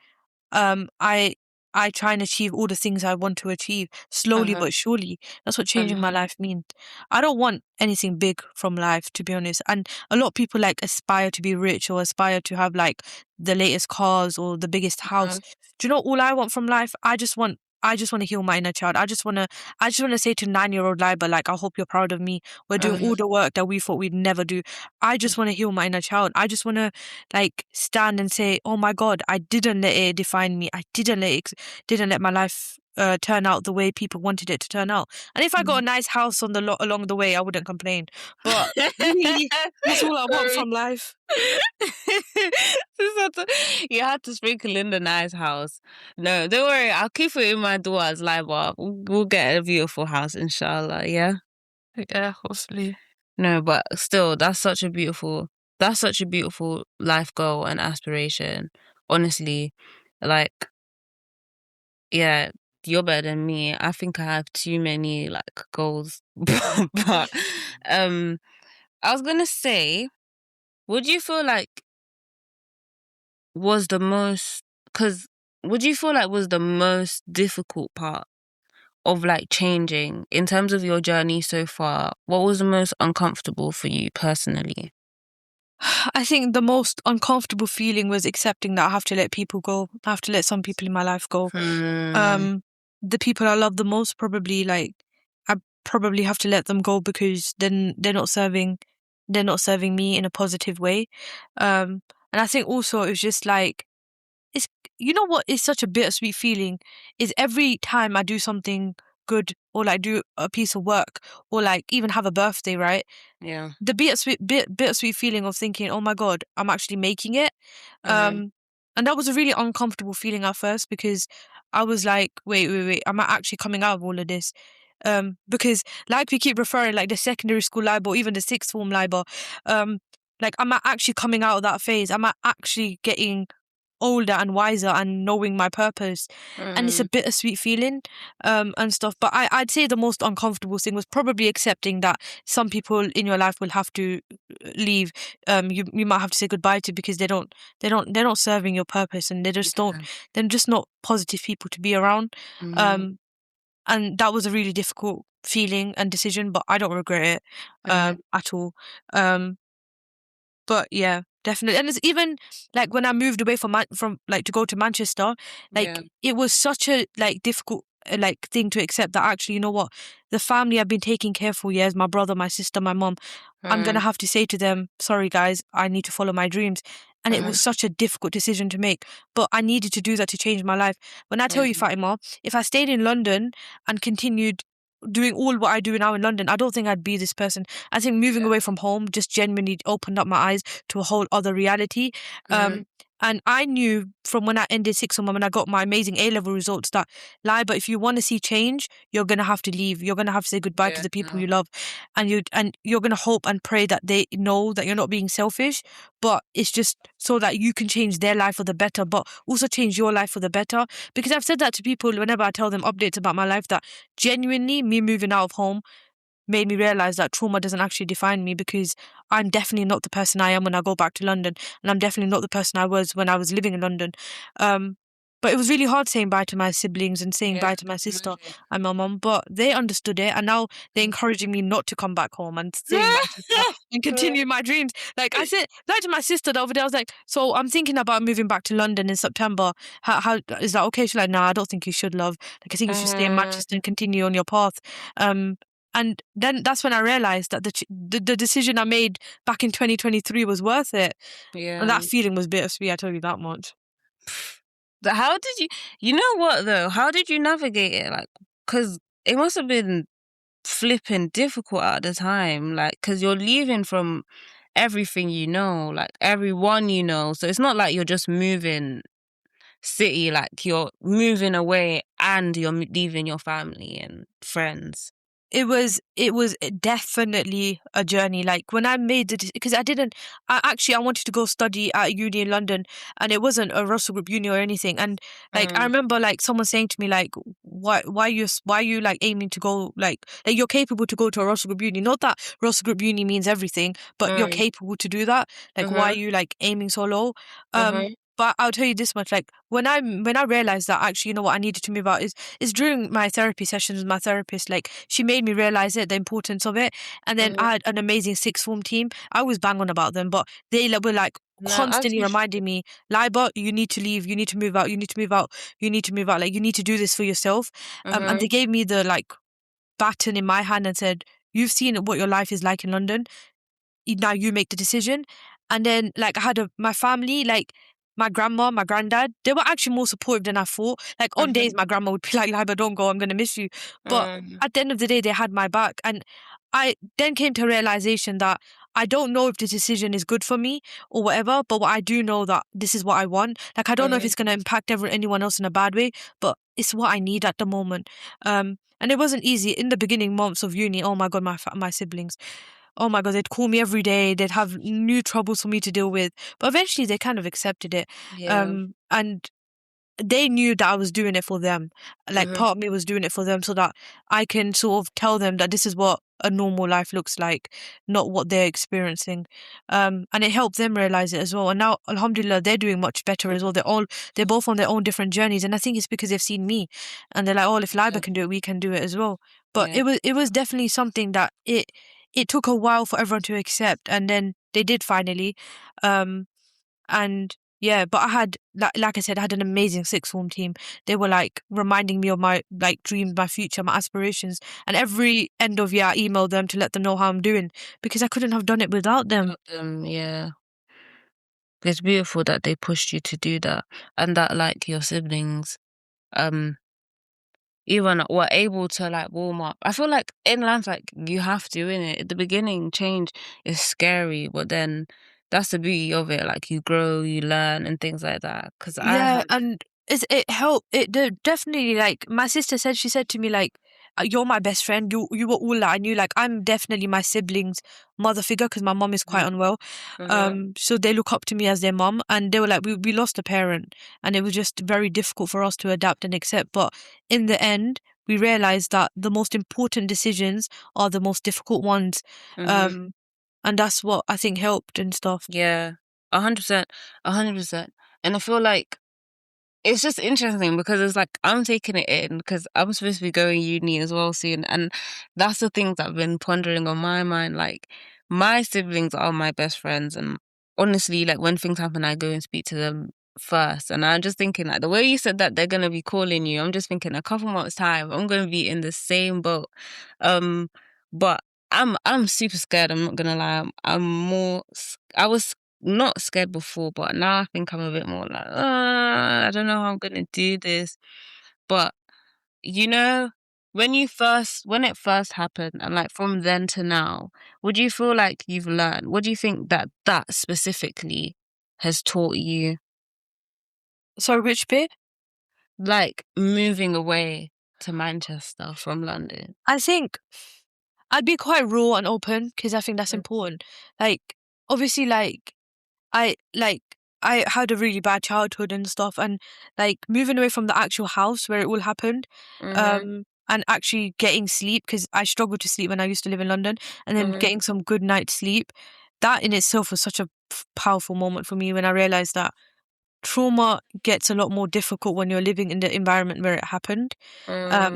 um I I try and achieve all the things I want to achieve slowly mhm, but surely. That's what changing my mhm, life means. I don't want anything big from life, to be honest. And a lot of people like aspire to be rich or aspire to have like the latest cars or the biggest house. mhm, Do you know all I want from life? I just want to heal my inner child. I just want to say to 9-year-old Laiba, like, I hope you're proud of me. We're doing mhm, all the work that we thought we'd never do. I just want to heal my inner child. I just want to like stand and say, "Oh my God, I didn't let it define me. I didn't let my life turn out the way people wanted it to turn out." And if I got a mhm. nice house on the along the way, I wouldn't complain. But really, that's all I want Sorry. from life. You had to sprinkle in the nice house. No, don't worry. I'll keep it in my doors, Liba. We'll get a beautiful house, inshallah. Yeah. Yeah, hopefully. No, but still, that's such a beautiful life goal and aspiration. Honestly, like, yeah, you're better than me. I think I have too many like goals. But um I was gonna say, would you feel like was the most because would you feel like was the most difficult part of like changing in terms of your journey so far? What was the most uncomfortable for you personally? I think the most uncomfortable feeling was accepting that I have to let people go. I have to let some people in my life go. Hmm. Um, the people I love the most probably like I probably have to let them go because then they're not serving me in a positive way. And I think also it was just like it's you know what is such a bittersweet feeling is every time I do something good or like do a piece of work or like even have a birthday, right? Yeah. The bittersweet feeling of thinking, oh my God, I'm actually making it. Mm-hmm. And that was a really uncomfortable feeling at first because I was like, wait, am I actually coming out of all of this? Because like we keep referring, like the secondary school LIBOR, even the sixth form LIBOR, um, like am I actually coming out of that phase? Am I actually getting older and wiser and knowing my purpose? And it's a Mm-hmm. bittersweet feeling, and stuff. But I'd say the most uncomfortable thing was probably accepting that some people in your life will have to leave. You might have to say goodbye to because they're not serving your purpose and Yeah. they're just not positive people to be around. Mm-hmm. Um, and that was a really difficult feeling and decision, but I don't regret it Mm-hmm. at all. Um, but yeah, definitely. And it's even like when I moved away from like to go to Manchester, Yeah. like it was such a like difficult like thing to accept that actually, you know what, the family I've been taking care for years, my brother, my sister, my mom, I'm gonna Mm-hmm. have to say to them, sorry guys, I need to follow my dreams. And it Mm-hmm. was such a difficult decision to make, but I needed to do that to change my life. When I tell you, Fatima, if I stayed in London and continued doing all what I do now in London, I don't think I'd be this person. I think moving Yeah. away from home just genuinely opened up my eyes to a whole other reality. Mm-hmm. Um, and I knew from when I ended sixth form and when I got my amazing A-level results that, lie, but if you want to see change, you're gonna have to leave. You're gonna have to say goodbye to Yeah. the people No. you love, and you're gonna hope and pray that they know that you're not being selfish, but it's just so that you can change their life for the better, but also change your life for the better. Because I've said that to people whenever I tell them updates about my life that genuinely me moving out of home made me realize that trauma doesn't actually define me because I'm definitely not the person I am when I go back to London, and I'm definitely not the person I was when I was living in London. Um, but it was really hard saying bye to my siblings and saying Yeah. bye to my sister Imagine. and my mum, but they understood it, and now they're encouraging me not to come back home and stay in Manchester and continue my dreams. Like I said, like to my sister the other day, I was like, "So I'm thinking about moving back to London in September. How is that okay?" She's like, "No, I don't think you should, love. Like I think you should stay in Manchester Mm-hmm. and continue on your path." Um, and then that's when I realized that the decision I made back in 2023 was worth it. And Yeah. that feeling was bittersweet, I tell you that much. How did you know what though? How did you navigate it? Like, because it must have been flipping difficult at the time. Like, because you're leaving from everything you know, like everyone you know. So it's not like you're just moving city, like you're moving away and you're leaving your family and friends. It was definitely a journey. Like when I made the, because I wanted to go study at a uni in London, and it wasn't a Russell Group uni or anything. And like I Mm, remember like someone saying to me like, why are you like aiming to go like you're capable to go to a Russell Group uni? Not that Russell Group uni means everything, but you're mm, capable to do that. Like why are mm-hmm, you like aiming so low? mm-hmm, But I'll tell you this much, like when I realized that actually, you know what, I needed to move out is during my therapy sessions with my therapist. Like she made me realize it, the importance of it. And then mm-hmm. I had an amazing sixth form team. I always bang on about them, but they were like No, as constantly you reminding me, Laiba, you need to leave, you need to move out, you need to move out, you need to move out. Like you need to do this for yourself. And mm-hmm, they gave me the like baton in my hand and said, "You've seen what your life is like in London. Now you make the decision." And then like I had my family, like my grandma, my granddad, they were actually more supportive than I thought. Like on days mm-hmm, my grandma would be like, Liba, don't go, I'm gonna miss you. But mm, at the end of the day, they had my back. And I then came to a realization that I don't know if the decision is good for me or whatever, but what I do know that this is what I want. Like I don't know if mm-hmm, it's gonna impact anyone else in a bad way, but it's what I need at the moment. And it wasn't easy in the beginning months of uni. Oh my God, my siblings. Oh my God, they'd call me every day. They'd have new troubles for me to deal with. But eventually they kind of accepted it. yeah, And they knew that I was doing it for them. Like mm-hmm, part of me was doing it for them so that I can sort of tell them that this is what a normal life looks like, not what they're experiencing. And it helped them realize it as well. And now, Alhamdulillah, they're doing much better as well. They're both on their own different journeys. And I think it's because they've seen me and they're like, oh, if Liba yeah, can do it, we can do it as well. But yeah, it was definitely something that it took a while for everyone to accept. And then they did finally. Um, and yeah, but I had like I said, I had an amazing sixth form team. They were like reminding me of my like dreams, my future, my aspirations. And every end of year I emailed them to let them know how I'm doing because I couldn't have done it without them. yeah. It's beautiful that they pushed you to do that, and that like your siblings, um, even were able to like warm up. I feel like in life, like you have to, in it. At the beginning, change is scary, but then that's the beauty of it. Like you grow, you learn, and things like that. Because I Yeah, had, and it helped. Definitely like my sister said. She said to me like, "You're my best friend. You were all that I knew. Like I'm definitely my siblings' mother figure because my mom is quite unwell. uh-huh, So they look up to me as their mom, and they were like, we lost a parent, and it was just very difficult for us to adapt and accept. But in the end, we realized that the most important decisions are the most difficult ones. hmm, Um, and that's what I think helped and stuff. yeah, 100%, 100%. And I feel like it's just interesting because it's like I'm taking it in because I'm supposed to be going uni as well soon, and that's the things that I've been pondering on my mind. Like my siblings are my best friends, and honestly, like when things happen, I go and speak to them first. And I'm just thinking, like the way you said that they're gonna be calling you, I'm just thinking a couple months time, I'm gonna be in the same boat. Um, but I'm super scared. I'm not gonna lie. I'm more. I was not scared before, but now I think I'm a bit more like, I don't know how I'm gonna do this. But you know, when it first happened, and like from then to now, would you feel like you've learned? What do you think that that specifically has taught you? So which bit? Like moving away to Manchester from London. I think I'd be quite raw and open because I think that's important. Like, obviously, like I had a really bad childhood and stuff, and like moving away from the actual house where it all happened, Mm-hmm. and actually getting sleep because I struggled to sleep when I used to live in London, and then Mm-hmm. getting some good night's sleep. That in itself was such a powerful moment for me when I realized that trauma gets a lot more difficult when you're living in the environment where it happened.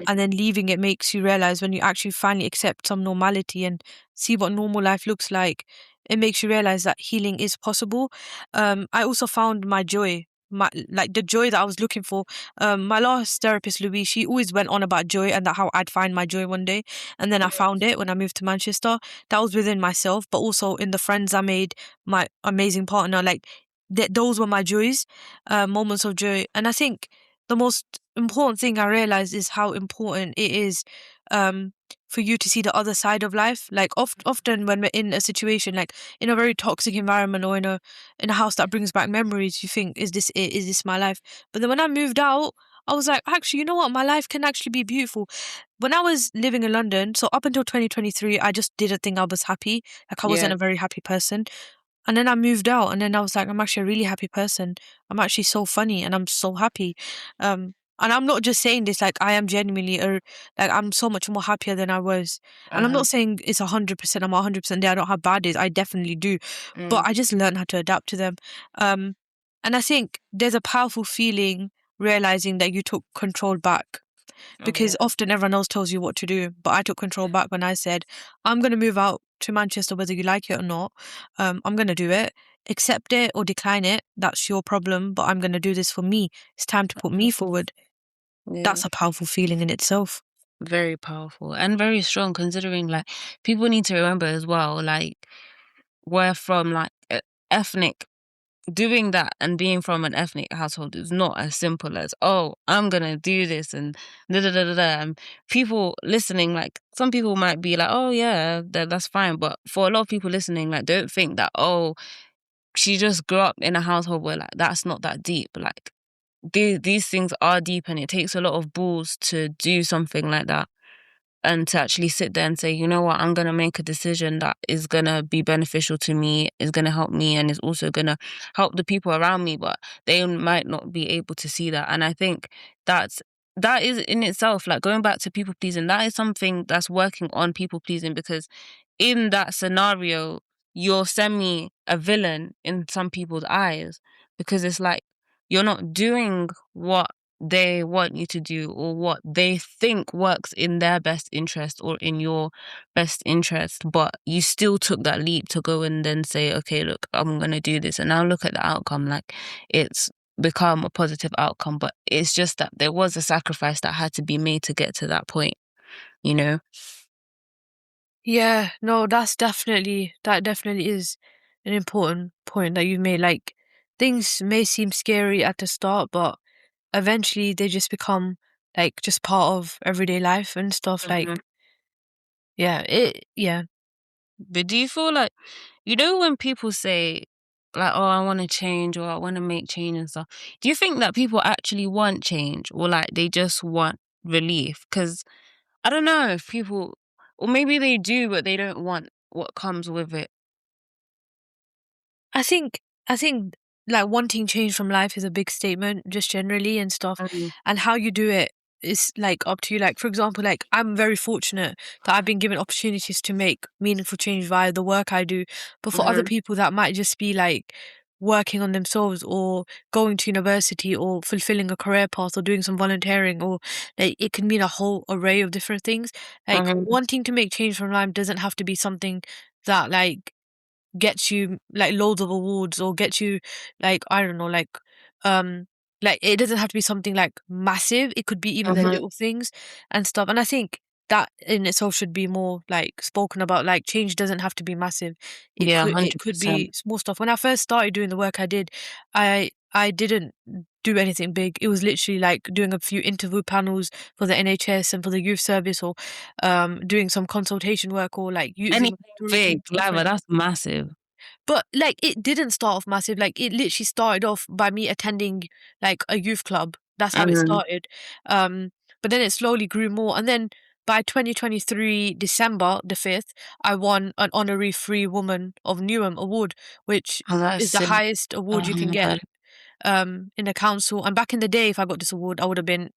And then leaving it makes you realize when you actually finally accept some normality and see what normal life looks like, it makes you realize that healing is possible. I also found my joy. My like the joy that I was looking for. My last therapist, Louise, she always went on about joy and that how I'd find my joy one day. And then I found it when I moved to Manchester. That was within myself, but also in the friends I made, my amazing partner. Like those were my joys, moments of joy. And I think the most important thing I realized is how important it is. for you to see the other side of life. Like often when we're in a situation, like in a very toxic environment or in a house that brings back memories, you think, is this it? Is this my life? But then when I moved out, I was like, actually, you know what? My life can actually be beautiful. When I was living in London, so up until 2023, I just didn't think I was happy. Like I wasn't Yeah. a very happy person. And then I moved out, and then I was like, I'm actually a really happy person. I'm actually so funny, and I'm so happy. And I'm not just saying this, like I am genuinely, or like I'm so much more happier than I was. And I'm Uh-huh. not saying it's 100%. I'm 100% there. I don't have bad days. I definitely do, but Mm. I just learned how to adapt to them. Um, and I think there's a powerful feeling realizing that you took control back, Oh because yeah. often everyone else tells you what to do. But I took control back when I said, I'm going to move out to Manchester, whether you like it or not. I'm going to do it. Accept it or decline it. That's your problem. But I'm going to do this for me. It's time to put me forward. Yeah. That's a powerful feeling in itself. Very powerful and very strong, considering like people need to remember as well, like we're from like ethnic doing that and being from an ethnic household is not as simple as, oh, I'm gonna do this and da da da da da. And people listening, like some people might be like, oh yeah, that's fine. But for a lot of people listening, like don't think that, oh, she just grew up in a household where like that's not that deep. Like these things are deep and it takes a lot of balls to do something like that and to actually sit there and say, you know what, I'm going to make a decision that is going to be beneficial to me, is going to help me, and is also going to help the people around me, but they might not be able to see that. And I think that is in itself, like going back to people pleasing, that is something that's working on people pleasing, because in that scenario, you're semi a villain in some people's eyes, because it's like you're not doing what they want you to do or what they think works in their best interest or in your best interest, but you still took that leap to go and then say, okay, look, I'm going to do this. And now look at the outcome. Like it's become a positive outcome, but it's just that there was a sacrifice that had to be made to get to that point, you know? Yeah, no, that definitely is an important point that you've made. Like, things may seem scary at the start, but eventually they just become like just part of everyday life and stuff. Mhm. Like, yeah. But do you feel like, you know, when people say, like, oh, I want to change or I want to make change and stuff, do you think that people actually want change or like they just want relief? Because I don't know if people, or maybe they do, but they don't want what comes with it. I think like wanting change from life is a big statement just generally and stuff. Mm. And how you do it is like up to you. Like for example, like I'm very fortunate that I've been given opportunities to make meaningful change via the work I do. But for other Mhm. people that might just be like working on themselves or going to university or fulfilling a career path or doing some volunteering, or like it can mean a whole array of different things. Like Mhm. wanting to make change from life doesn't have to be something that like gets you like loads of awards or gets you like I don't know um like it doesn't have to be something like massive. It could be even the Mhm. little things and stuff. And I think that in itself should be more like spoken about. Like change doesn't have to be massive. Yeah, It could 100%. be small stuff. When I first started doing the work I did, I didn't do anything big. It was literally like doing a few interview panels for the NHS and for the youth service, or doing some consultation work, or like using Anything big, Lava, different. that's massive. But like it didn't start off massive. Like it literally started off by me attending like a youth club. That's how it Mhm. started. Um, but then it slowly grew more. And then by 2023 December the 5th, I won an honorary Free Woman of Newham award, which Oh, that's is the sick. highest award Oh you can my get God. in the council. And back in the day, if I got this award, I would have been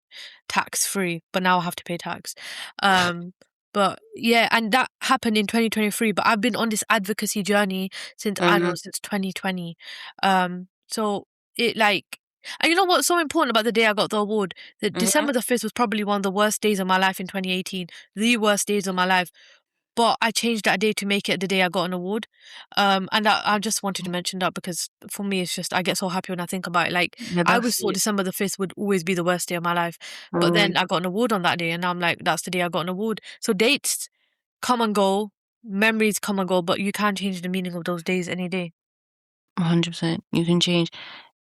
tax free, but now I have to pay tax. Um, but yeah, and that happened in 2023. But I've been on this advocacy journey since I don't know Mhm. since 2020. So it like. And you know what's so important about the day I got the award? That Mhm. December the 5th was probably one of the worst days of my life in 2018. The worst days of my life. But I changed that day to make it the day I got an award. And I just wanted to mention that because for me, it's just, I get so happy when I think about it. Like, Yeah, I that's always thought it. December the 5th would always be the worst day of my life. But Mhm. then I got an award on that day, and now I'm like, that's the day I got an award. So dates come and go, memories come and go, but you can change the meaning of those days any day. 100%. You can change.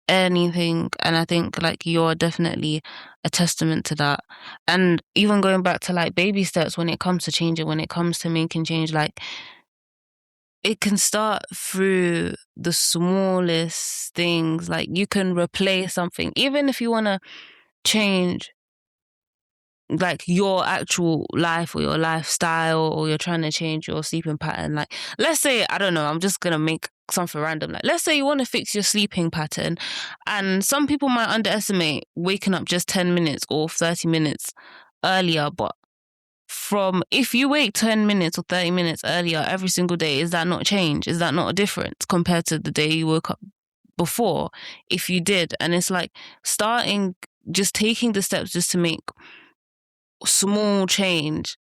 anything. And I think like you're definitely a testament to that. And even going back to like baby steps when it comes to changing, when it comes to making change, like it can start through the smallest things. Like you can replace something, even if you want to change like your actual life or your lifestyle, or you're trying to change your sleeping pattern. Like let's say, I don't know, I'm just gonna make something random. Like let's say you want to fix your sleeping pattern, and some people might underestimate waking up just 10 minutes or 30 minutes earlier. But from if you wake 10 minutes or 30 minutes earlier every single day, is that not change? Is that not a difference compared to the day you woke up before, if you did? And it's like starting, just taking the steps just to make small change.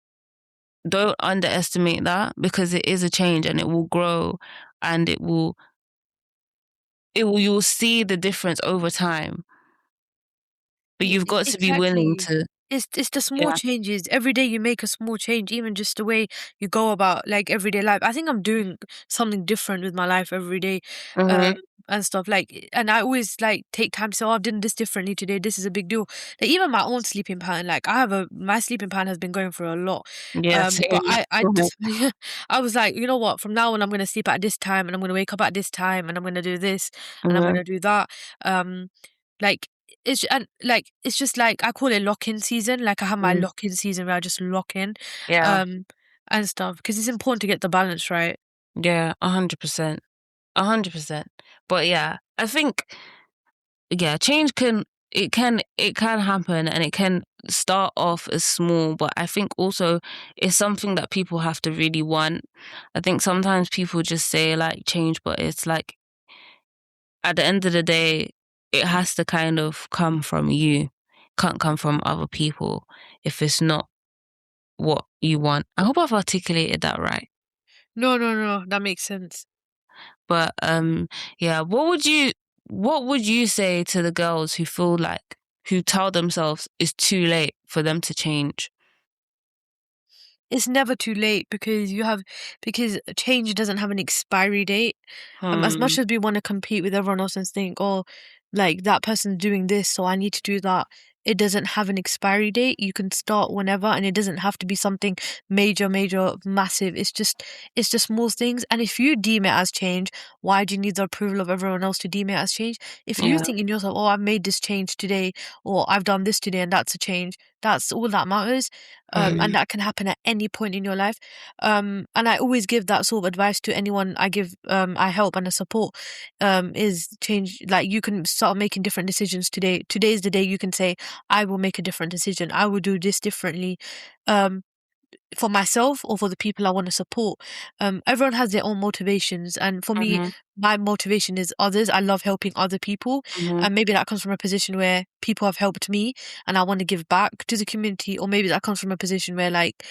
Don't underestimate that, because it is a change and it will grow, and you'll see the difference over time. But you've got to be willing Exactly. to. It's the small Yeah. changes. Every day you make a small change, even just the way you go about like everyday life. I think I'm doing something different with my life every day, um, Mhm. and stuff like. And I always like take time to say, "Oh, I've done this differently today. This is a big deal." Like even my own sleeping pattern. Like my sleeping pattern has been going through a lot. Yeah, But same. I Mhm. just I was like, you know what? From now on, I'm gonna sleep at this time, and I'm gonna wake up at this time, and I'm gonna do this, and I'm Mhm. gonna do that. Um, like it's just like I call it lock-in season. Like I have my Mhm. lock-in season where I just lock in, Yeah. um, and stuff because it's important to get the balance right. Yeah, 100%. 100%. But yeah, I think, yeah, change can happen, and it can start off as small, but I think also it's something that people have to really want. I think sometimes people just say like change, but it's like at the end of the day, it has to kind of come from you. Can't come from other people if it's not what you want. I hope I've articulated that right. No, no, no, that makes sense. But yeah, what would you say to the girls who feel like, who tell themselves it's too late for them to change? It's never too late because change doesn't have an expiry date. As much Hmm. as we want to compete with everyone else and think, oh, like that person's doing this, so I need to do that. It doesn't have an expiry date. You can start whenever, and it doesn't have to be something major, massive. It's just small things. And if you deem it as change, why do you need the approval of everyone else to deem it as change? If you Yeah. think in yourself, oh, I've made this change today, or I've done this today, and that's a change, that's all that matters. And Hmm. that can happen at any point in your life. And I always give that sort of advice to anyone I help and I support, is change. Like you can start making different decisions today. Today is the day you can say, I will make a different decision. I will do this differently. Um, for myself or for the people I want to support. Everyone has their own motivations, and for me, Hmm. my motivation is others. I love helping other people, Hmm. and maybe that comes from a position where people have helped me, and I want to give back to the community, or maybe that comes from a position where like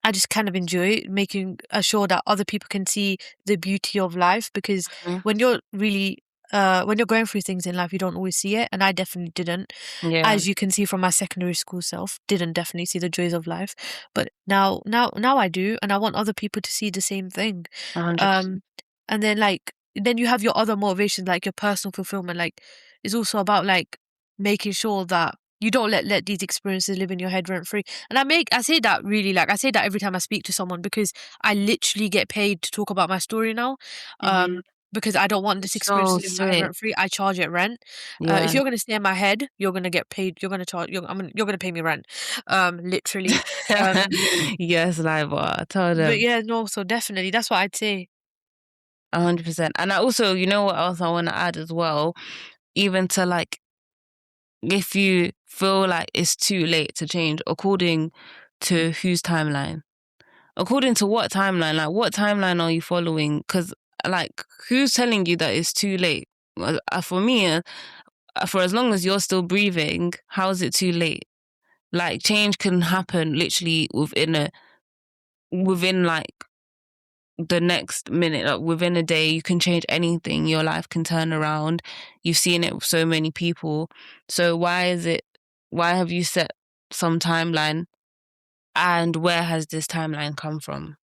I just kind of enjoy making sure that other people can see the beauty of life because Hmm. when you're really when you're going through things in life, you don't always see it, and I definitely didn't, Yeah. as you can see from my secondary school self, didn't definitely see the joys of life. But now I do, and I want other people to see the same thing. 100%. Um, and then like then you have your other motivations, like your personal fulfillment. Like it's also about like making sure that you don't let these experiences live in your head rent free. And I say that really like I say that every time I speak to someone because I literally get paid to talk about my story now. Hmm. Because I don't want this experience So to live in my head sweet. rent free. I charge it rent. If Yeah. you're gonna stay in my head, you're gonna get paid. You're gonna charge. You're gonna pay me rent. Literally. Um, Yes, Laiba. I told but them. yeah, no. So definitely, that's what I'd say. 100%. And I also, you know what else I want to add as well? Even to like, if you feel like it's too late to change, according to whose timeline? According to what timeline? Like, what timeline are you following? Because, like, who's telling you that it's too late? For me, for as long as you're still breathing, how is it too late? Like, change can happen literally within like the next minute, like within a day. You can change anything. Your life can turn around. You've seen it with so many people. So why have you set some timeline, and where has this timeline come from?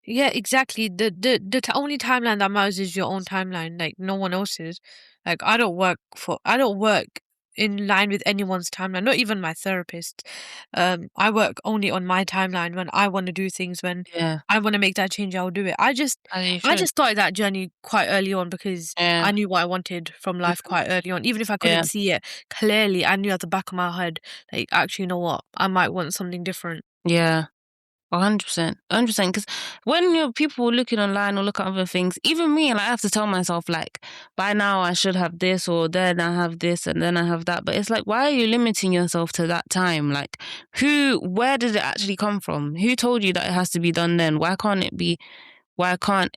Yeah, exactly. The only timeline that matters is your own timeline, like no one else's. Like I don't work in line with anyone's timeline, not even my therapist. I work only on my timeline when I want to do things, when Yeah, I want to make that change, I'll do it. as you I should. just started that journey quite early on because Yeah, I knew what I wanted from life quite early on. Even if I couldn't yeah, see it clearly, I knew at the back of my head, like, actually, you know what? I might want something different. yeah. 100%, 100%. Because when people looking online or look at other things, even me, like I have to tell myself, like, by now I should have this, or then I have this, and then I have that. But it's like, why are you limiting yourself to that time? Like, where did it actually come from? Who told you that it has to be done then? Why can't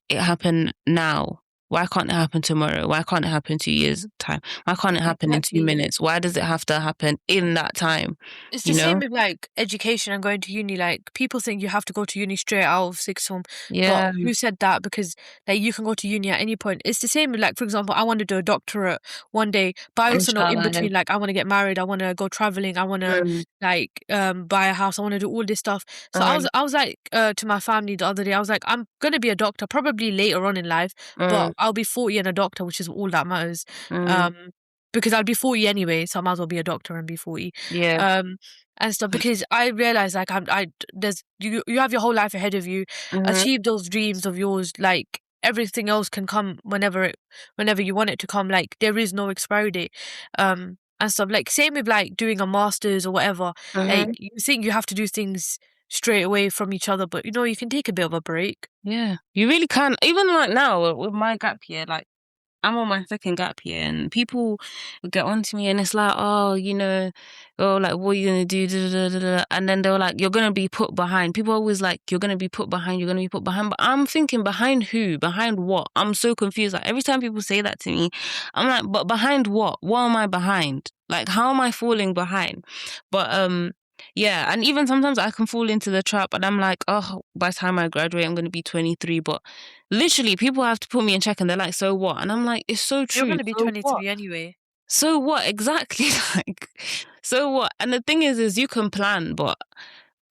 it happen now? Why can't it happen tomorrow? Why can't it happen 2 years time? Why can't it happen in two Exactly. minutes? Why does it have to happen in that time? It's the You same know? with like education and going to uni. Like people think you have to go to uni straight out of sixth form, but Yeah, who said that? Because like you can go to uni at any point. It's the same with like, for example, I want to do a doctorate one day, but I also know in inshallah. Yeah. between, like I want to get married, I want to go traveling, I want to Mm, like buy a house, I want to do all this stuff. So mm, I was like to my family the other day, I was like, I'm gonna be a doctor probably later on in life, mm, but I'll be 40 and a doctor, which is all that matters. mm. Um, because I'll be 40 anyway, so I might as well be a doctor and be 40. Yeah. Um, and stuff because I realize like there's you have your whole life ahead of you. Mhm, Achieve those dreams of yours. Like everything else can come whenever you want it to come. Like there is no expiry date. And stuff like same with like doing a master's or whatever. Like mhm. you think you have to do things straight away from each other, but you know you can take a bit of a break. Yeah. You really can. Even like now with my gap year, like I'm on my second gap year and people get onto me and it's like, oh, oh, like, what are you gonna do? Da, da, da, da, da. And then they're like, you're gonna be put behind. People are always like, you're gonna be put behind, you're gonna be put behind. But I'm thinking, behind who? Behind what? I'm so confused. Like every time people say that to me, I'm like, but behind what? What am I behind? Like, how am I falling behind? But yeah, and even sometimes I can fall into the trap and I'm like, oh, by the time I graduate, I'm gonna be 23. But literally, people have to put me in check and they're like, so what? And I'm like, it's so You're true. gonna be So what? 23 anyway. So what? Exactly. Like, so what? And the thing is you can plan, but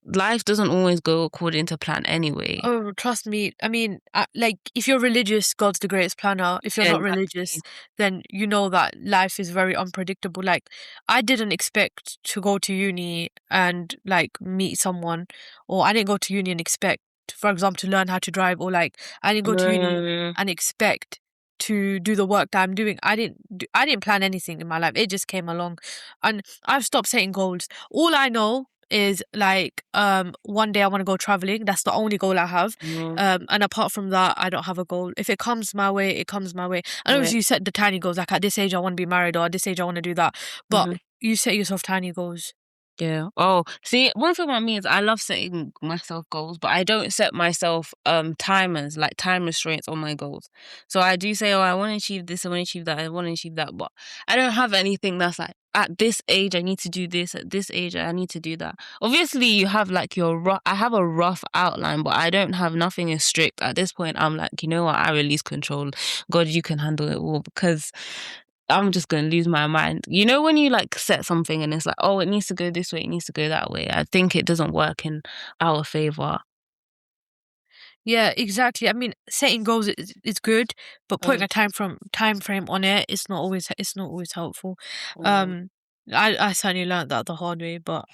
life doesn't always go according to plan anyway. Oh, trust me. I mean, like, if you're religious, God's the greatest planner. If you're Yeah, not exactly. religious, then you know that life is very unpredictable. Like, I didn't expect to go to uni and like meet someone, or I didn't go to uni and expect, for example, to learn how to drive, or like, I didn't go to uni Mm, and expect to do the work that I'm doing. I didn't plan anything in my life. It just came along, and I've stopped setting goals. All I know is like one day I want to go traveling. That's the only goal I have. mm, And apart from that, I don't have a goal. If it comes my way, it comes my way. And yeah. obviously you set the tiny goals, like at this age I want to be married, or at this age I want to do that. But Mhm. you set yourself tiny goals. Yeah. Oh, see, one thing about me is I love setting myself goals, but I don't set myself timers, like time restraints on my goals. So I do say, oh, I want to achieve this, I want to achieve that, I want to achieve that, but I don't have anything that's like at this age I need to do this, at this age I need to do that. Obviously, you have like your rough. I have a rough outline, but I don't have nothing as strict. At this point, I'm like, you know what? I release control. God, you can handle it all because I'm just gonna lose my mind. You know when you like set something and it's like, oh, it needs to go this way, it needs to go that way. I think it doesn't work in our favor. Yeah, exactly. I mean, setting goals is good, but putting Mm, a time frame on it, it's not always helpful. mm, Um, I certainly learned that the hard way, but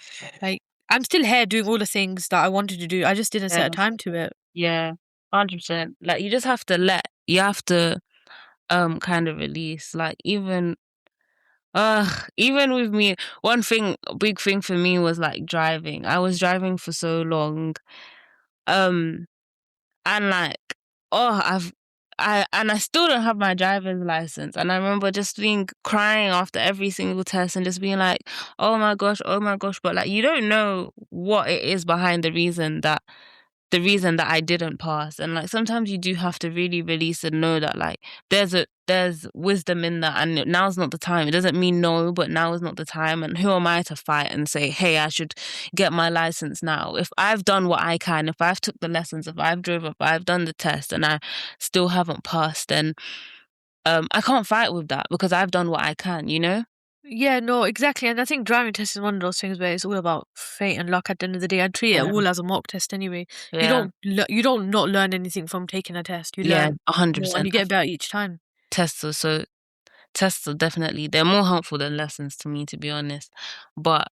like I'm still here doing all the things that I wanted to do. I just didn't set yeah, a time to it. yeah, 100%. Like you just have to kind of release. Like even with me, one thing, a big thing for me was like driving. I was driving for so long. Um And like, oh, I still don't have my driver's license. And I remember just being crying after every single test and just being like, oh my gosh, oh my gosh. But like, you don't know what it is behind the reason that I didn't pass. And like sometimes you do have to really release and know that like there's wisdom in that and now's not the time. It doesn't mean no, but now is not the time. And who am I to fight and say, hey, I should get my license now? If I've done what I can, if I've took the lessons, if I've drove, if I've done the test and I still haven't passed, then I can't fight with that because I've done what I can, you know? Yeah, no, exactly. And I think driving test is one of those things where it's all about fate and luck at the end of the day. I treat it Yeah. all as a mock test anyway. Yeah. You don't not learn anything from taking a test. You Yeah, learn more and 100%. you get better each time. Tests are so tests are definitely they're more helpful than lessons to me, to be honest. But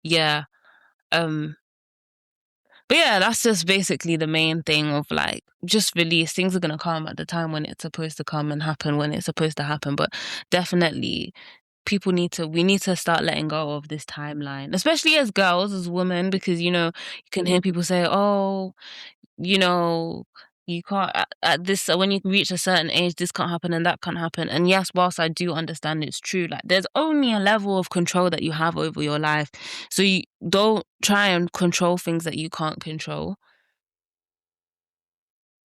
yeah, um, but yeah, that's just basically the main thing of like just release. Things are gonna come at the time when it's supposed to come and happen when it's supposed to happen. But definitely we need to start letting go of this timeline, especially as girls, as women, because you can hear people say, oh, you know, you can't at this when you reach a certain age, this can't happen and that can't happen. And yes, whilst I do understand it's true, like there's only a level of control that you have over your life. So you don't try and control things that you can't control.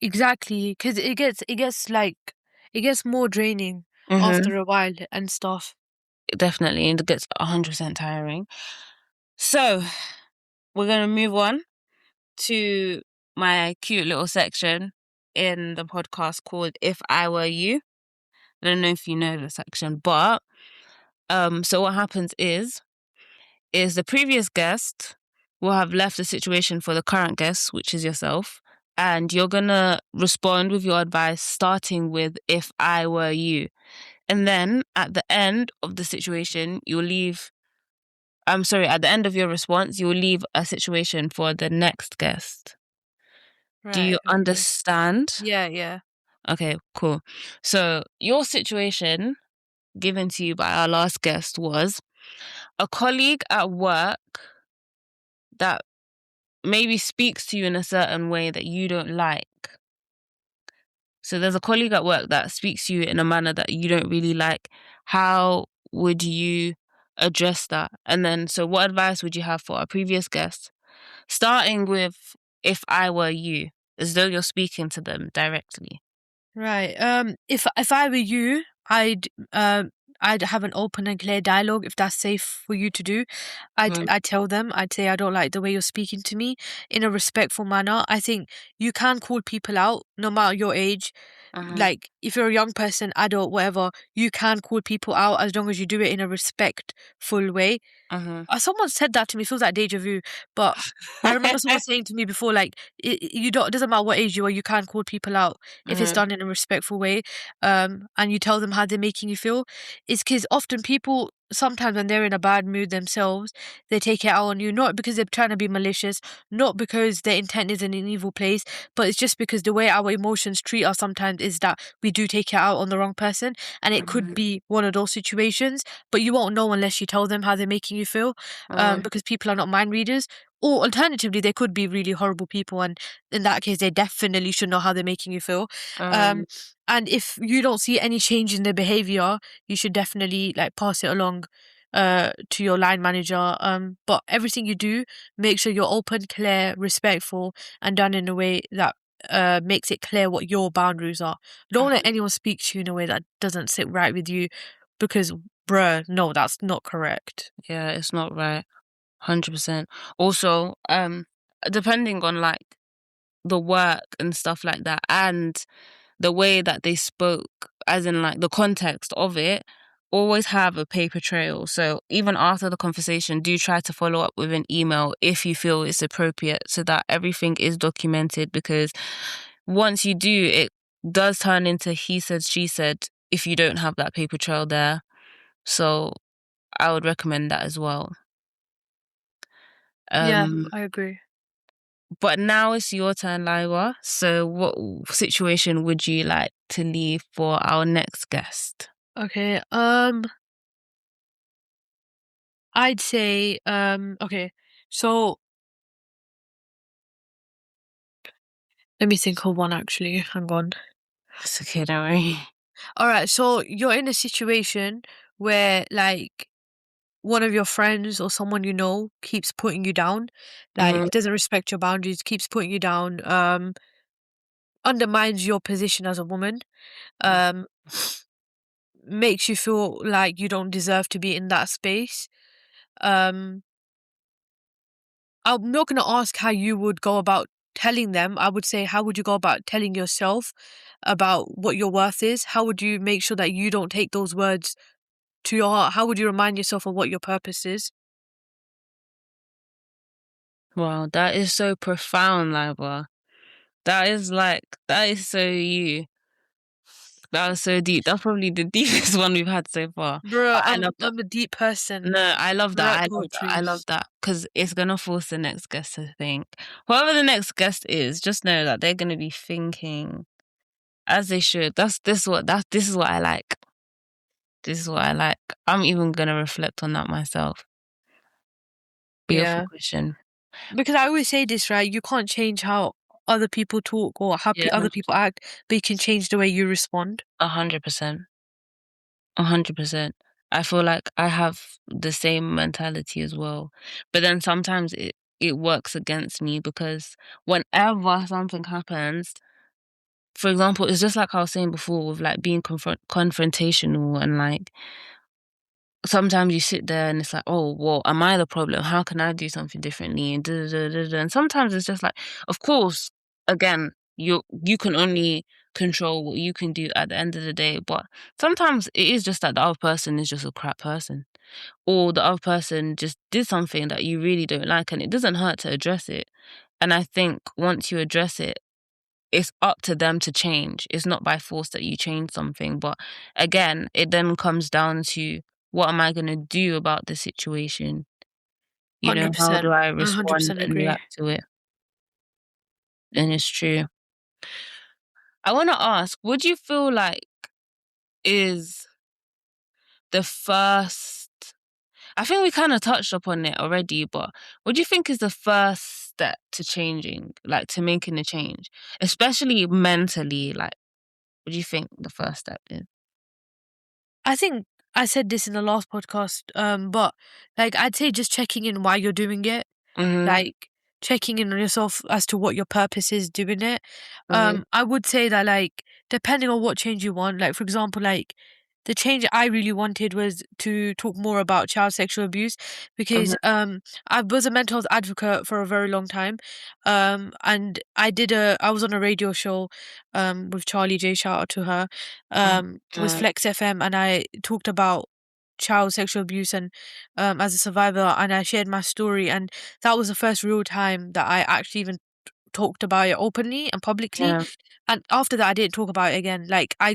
Exactly, because it gets more draining Mm-hmm. after a while and stuff. Definitely, and it gets 100% tiring. So we're gonna move on to my cute little section in the podcast called "If I Were You." I don't know if you know the section, but so what happens is the previous guest will have left the situation for the current guest, which is yourself, and you're gonna respond with your advice, starting with "If I were you," and then at the end of the situation, you'll leave. I'm sorry. At the end of your response, you'll leave a situation for the next guest. Do you Right, okay. understand? Yeah, yeah. Okay, cool. So your situation given to you by our last guest was a colleague at work that maybe speaks to you in a certain way that you don't like. So there's a colleague at work that speaks to you in a manner that you don't really like. How would you address that? And then, so what advice would you have for our previous guest? Starting with "If I were you," as though you're speaking to them directly. Right. If I were you, I'd have an open and clear dialogue if that's safe for you to do. Mm, I'd tell them, I'd say I don't like the way you're speaking to me in a respectful manner. I think you can call people out no matter your age. uh-huh, Like if you're a young person, adult, whatever, you can call people out as long as you do it in a respectful way. uh-huh. Someone said that to me. It feels like deja vu, but I remember someone saying to me before, like, you don't. It doesn't matter what age you are. You can call people out if it's uh-huh, done in a respectful way. And you tell them how they're making you feel. It's because often people sometimes when they're in a bad mood themselves, they take it out on you not because they're trying to be malicious, not because their intent is in an evil place, but it's just because the way our emotions treat us sometimes is that we do take it out on the wrong person, and it could uh-huh, be one of those situations. But you won't know unless you tell them how they're making you feel, uh-huh, because people are not mind readers. Or alternatively, they could be really horrible people, and in that case, they definitely should know how they're making you feel. uh-huh, Um, and if you don't see any change in their behavior, you should definitely like pass it along to your line manager. But everything you do, make sure you're open, clear, respectful, and done in a way that makes it clear what your boundaries are. Don't let uh-huh. anyone speak to you in a way that doesn't sit right with you, because bruh, no, that's not correct. Yeah, it's not right. 100%. Also, depending on like the work and stuff like that, and the way that they spoke, as in like the context of it, always have a paper trail. So even after the conversation, do try to follow up with an email if you feel it's appropriate so that everything is documented, because once you do, it does turn into he said, she said if you don't have that paper trail there. So I would recommend that as well. Yeah, Um, I agree. but now it's your turn, Laiwa. So what situation would you like to leave for our next guest? Okay. I'd say okay. So let me think of one actually. Hang on. It's okay, don't worry. All right. So you're in a situation where like one of your friends or someone you know keeps putting you down, Mhm, like doesn't respect your boundaries, keeps putting you down, undermines your position as a woman, um, makes you feel like you don't deserve to be in that space. Um, I'm not going to ask how you would go about telling them. I would say, how would you go about telling yourself about what your worth is? How would you make sure that you don't take those words to your heart, how would you remind yourself of what your purpose is? Wow, that is so profound, Laiba. That is so you. That was so deep. That's probably the deepest one we've had so far. Bro, But I love that. I'm a deep person. No, I love I that. write I love that. I poetry. love that because it's gonna force the next guest to think. Whoever the next guest is, just know that they're gonna be thinking as they should. This is what I like. This is what I like. I'm even gonna reflect on that myself. Beautiful Yeah. question. Because I always say this, right? You can't change how other people talk or how Yeah, other people act, but you can change the way you respond. 100%. 100%. I feel like I have the same mentality as well. But then sometimes it works against me because whenever something happens, for example, it's just like I was saying before with like being confrontational and like sometimes you sit there and it's like, oh, well, am I the problem? How can I do something differently? And da, da, da, da. And sometimes it's just like, of course, again, you can only control what you can do at the end of the day. But sometimes it is just that the other person is just a crap person. Or the other person just did something that you really don't like and it doesn't hurt to address it. And I think once you address it, it's up to them to change. It's not by force that you change something. But again, it then comes down to what am I going to do about the situation? You know, how do 100%. I I respond 100% and agree. react to it? And it's true. I want to ask, what do you feel like is the first? I think we kind of touched upon it already, but what do you think is the first step to changing, like to making a change, especially mentally? Like, what do you think the first step is? I think I said this in the last podcast, but like I'd say just checking in why you're doing it, Mhm. like checking in on yourself as to what your purpose is doing it. Mhm. I would say that like depending on what change you want, like for example, like the change I really wanted was to talk more about child sexual abuse because Mhm. I was a mental health advocate for a very long time. And I was on a radio show with Charlie J, shout out to her, Mhm. with Mhm. Flex FM, and I talked about child sexual abuse and as a survivor, and I shared my story, and that was the first real time that I actually even talked about it openly and publicly. Yeah. And after that I didn't talk about it again. Like I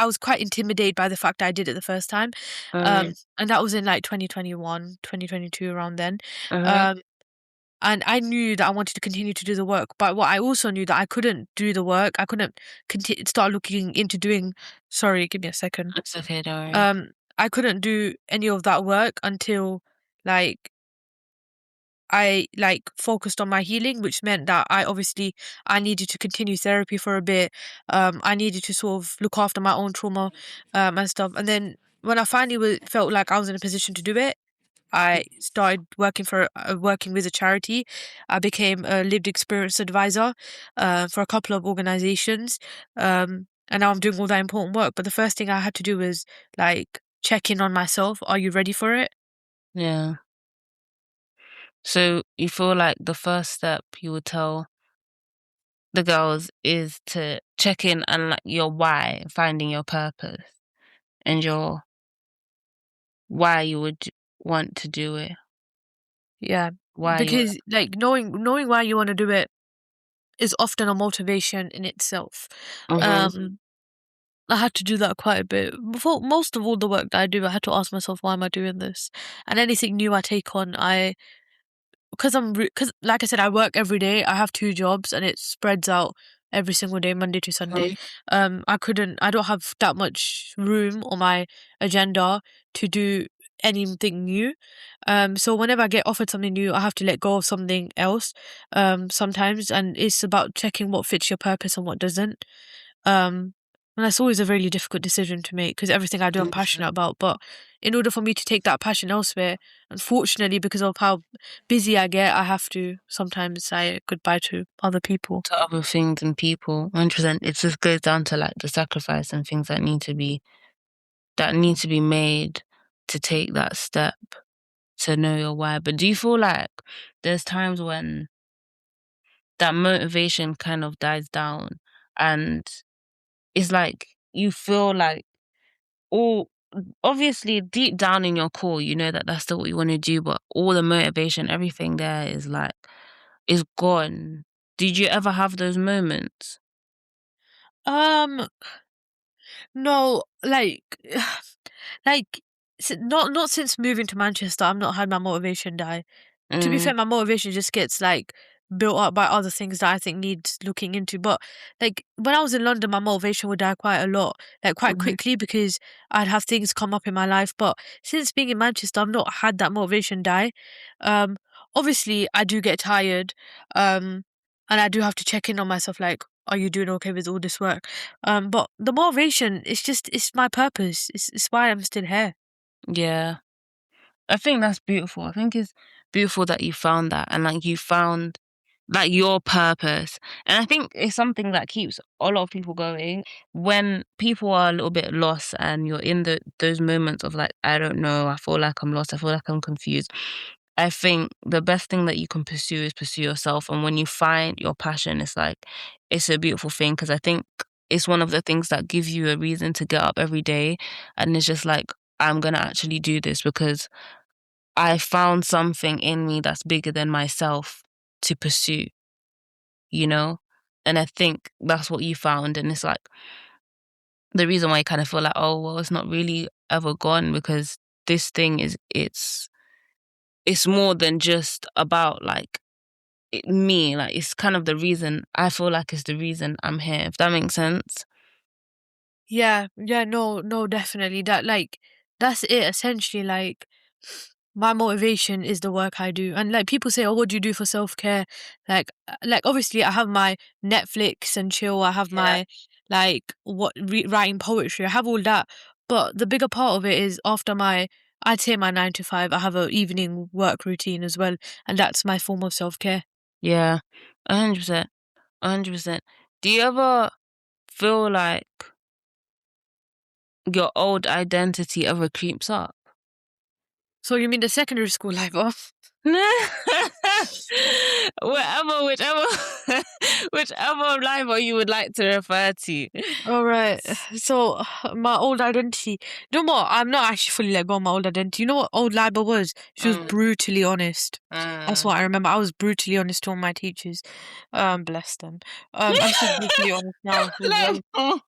was quite intimidated by the fact that I did it the first time. Mhm. And that was in like 2021, 2022, around then. Mhm. Um and I knew that I wanted to continue to do the work, but what I also knew that I couldn't do the work. I couldn't start looking into doing. Sorry, give me a second. It's okay, don't worry. Um, I couldn't do any of that work until like I like focused on my healing, which meant that I needed to continue therapy for a bit. I needed to sort of look after my own trauma, and stuff. And then when I finally felt like I was in a position to do it, I started working with a charity. I became a lived experience advisor for a couple of organizations, and now I'm doing all that important work. But the first thing I had to do was like check in on myself. Are you ready for it? Yeah. So you feel like the first step you would tell the girls is to check in on like your why, finding your purpose and your why you would want to do it. Yeah, Why you because like knowing why you want to do it is often a motivation in itself. mhm. I had to do that quite a bit. Before most of all the work that I do, I had to ask myself, why am I doing this? And anything new I take on, because like I said, I work every day. I have two jobs, and it spreads out every single day, Monday to Sunday. Mhm. I don't have that much room on my agenda to do anything new. So whenever I get offered something new, I have to let go of something else. Sometimes, and it's about checking what fits your purpose and what doesn't. Um, and that's always a really difficult decision to make because everything I do I'm passionate about. But in order for me to take that passion elsewhere, unfortunately, because of how busy I get, I have to sometimes say goodbye to other people. To other things and people. 100%. It just goes down to like the sacrifice and things that need to be made to take that step to know your why. But do you feel like there's times when that motivation kind of dies down and it's like you feel like all obviously deep down in your core, you know that that's still what you want to do, but all the motivation, everything there is like is gone. Did you ever have those moments? Um, no, like, like, not since moving to Manchester. I've not had my motivation die. To be Mm, fair, my motivation just gets like built up by other things that I think needs looking into. But like when I was in London, my motivation would die quite a lot, like quite mhm. quickly because I'd have things come up in my life. But since being in Manchester, I've not had that motivation die. Um, Obviously I do get tired, um, and I do have to check in on myself, like, are you doing okay with all this work? But the motivation, it's my purpose. It's why I'm still here. Yeah. I think that's beautiful. I think it's beautiful that you found that and like you found like your purpose. And I think it's something that keeps a lot of people going when people are a little bit lost and you're in those moments of like, I don't know, I feel like I'm lost, I feel like I'm confused. I think the best thing that you can pursue is pursue yourself. And when you find your passion, it's like, it's a beautiful thing because I think it's one of the things that gives you a reason to get up every day. And it's just like, I'm going to actually do this because I found something in me that's bigger than myself to pursue, you know? And I think that's what you found. And it's like the reason why you kind of feel like, oh, well, it's not really ever gone because this thing is, it's more than just about like me. Like, it's kind of the reason I feel like it's the reason I'm here, if that makes sense. Yeah, yeah, no, no, definitely. That's it essentially. Like, my motivation is the work I do. And like people say, oh, what do you do for self-care? Like obviously I have my Netflix and chill. I have Yeah. my writing poetry. I have all that. But the bigger part of it is after I'd say my 9 to 5, I have a evening work routine as well. And that's my form of self-care. Yeah. 100%. 100%. Do you ever feel like your old identity ever creeps up? So you mean the secondary school life off? Whichever, whichever life you would like to refer to. All right. So my old identity. You know what? I'm not actually fully let go of my old identity. You know what old Laiba was? She was Mm, brutally honest. That's mm. what I remember. I was brutally honest to all my teachers. Bless them. I'm still brutally honest now as Like, well.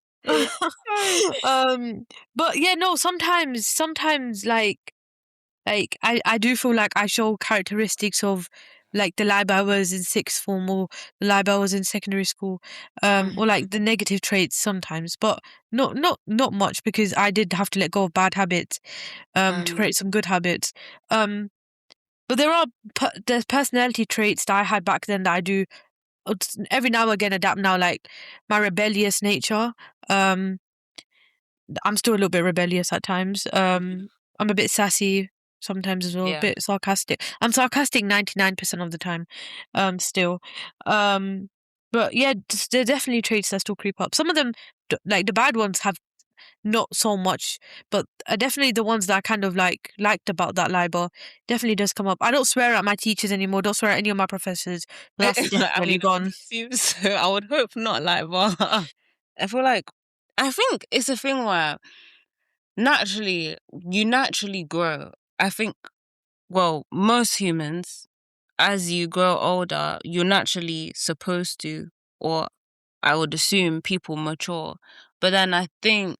um, but yeah, no. Sometimes, like I do feel like I show characteristics of like the Lib I was in sixth form or the Lib I was in secondary school, or mhm, like the negative traits sometimes, but not much because I did have to let go of bad habits, to mm. create some good habits. Um, but there's personality traits that I had back then that I do every now and again adapt now, like my rebellious nature. Um, I'm still a little bit rebellious at times. I'm a bit sassy sometimes as well, a Yeah. bit sarcastic. I'm sarcastic 99% of the time, still. Um, but yeah, there are definitely traits that still creep up. Some of them, like the bad ones, have not so much, but definitely the ones that I kind of liked about that LIBOR definitely does come up. I don't swear at my teachers anymore. Don't swear at any of my professors. That's I definitely mean, I would gone. assume so. I would hope not, like, but I feel like I think it's a thing where you naturally grow. I think, well, most humans, as you grow older, you're naturally supposed to, or I would assume people mature. But then I think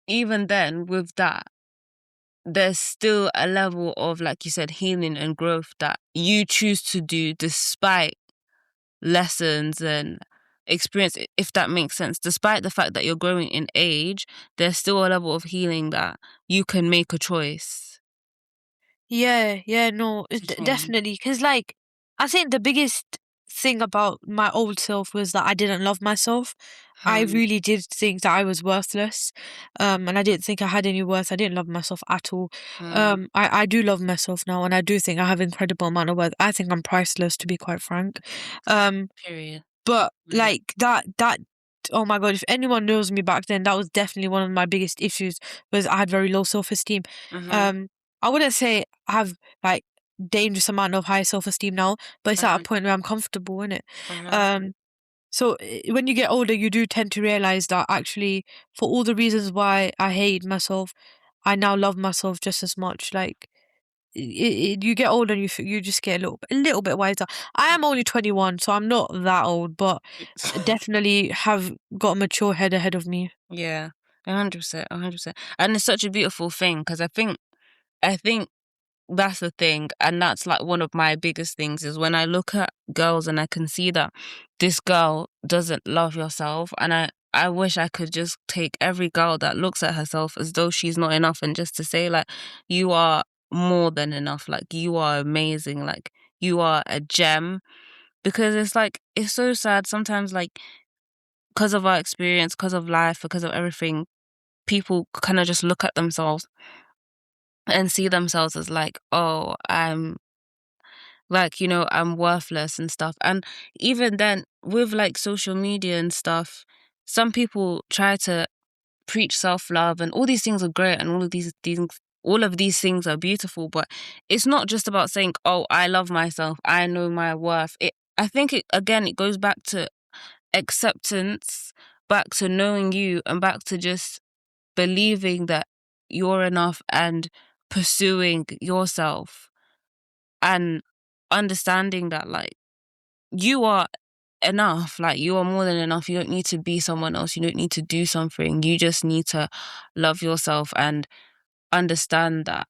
even then, with that, there's still a level of, like you said, healing and growth that you choose to do despite lessons and experience, if that makes sense. Despite the fact that you're growing in age, there's still a level of healing that you can make a choice Yeah, yeah, no, to change. definitely. Because, like, I think the biggest thing about my old self was that I didn't love myself. I Hmm. really did think that I was worthless. And I didn't think I had any worth. I didn't love myself at all. Hmm. I do love myself now, and I do think I have incredible amount of worth. I think I'm priceless, to be quite frank. Um, Period. but Hmm. like that oh my God, if anyone knows me back then, that was definitely one of my biggest issues was I had very low self-esteem. Hmm. Um, I wouldn't say I have like dangerous amount of high self-esteem now, but it's at a Hmm. point where I'm comfortable in it. Hmm. Um, so when you get older, you do tend to realize that actually for all the reasons why I hate myself, I now love myself just as much. Like you get older, and you just get a little bit wiser. I am only 21, so I'm not that old, but definitely have got a mature head ahead of me. Yeah, 100%, 100%. And it's such a beautiful thing because I think that's the thing, and that's like one of my biggest things is when I look at girls and I can see that this girl doesn't love herself, and I wish I could just take every girl that looks at herself as though she's not enough and just to say like you are more than enough, like you are amazing, like you are a gem. Because it's like it's so sad sometimes, like because of our experience, because of life, because of everything, people kind of just look at themselves and see themselves as like, oh, I'm like, I'm worthless and stuff. And even then, with like social media and stuff, some people try to preach self-love and all these things are great and all of these things are beautiful, but it's not just about saying, oh, I love myself, I know my worth. I think it goes back to acceptance, back to knowing you, and back to just believing that you're enough and pursuing yourself and understanding that like you are enough, like you are more than enough. You don't need to be someone else, you don't need to do something, you just need to love yourself and understand that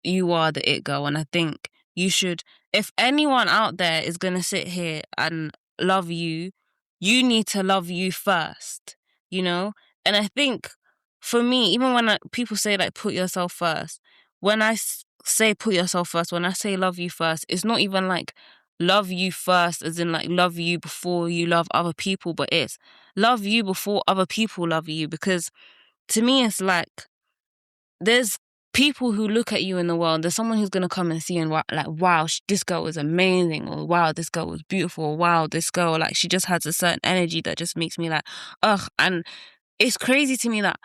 you are the it girl. And I think you should, if anyone out there is going to sit here and love you, you need to love you first, you know? And I think for me, even when people say like put yourself first, when I say put yourself first, when I say love you first, it's not even like love you first as in like love you before you love other people, but it's love you before other people love you. Because to me, it's like there's people who look at you in the world. There's someone who's gonna come and see and like, wow, this girl was amazing, or wow, this girl was beautiful, or wow, this girl like she just has a certain energy that just makes me like, ugh. And it's crazy to me that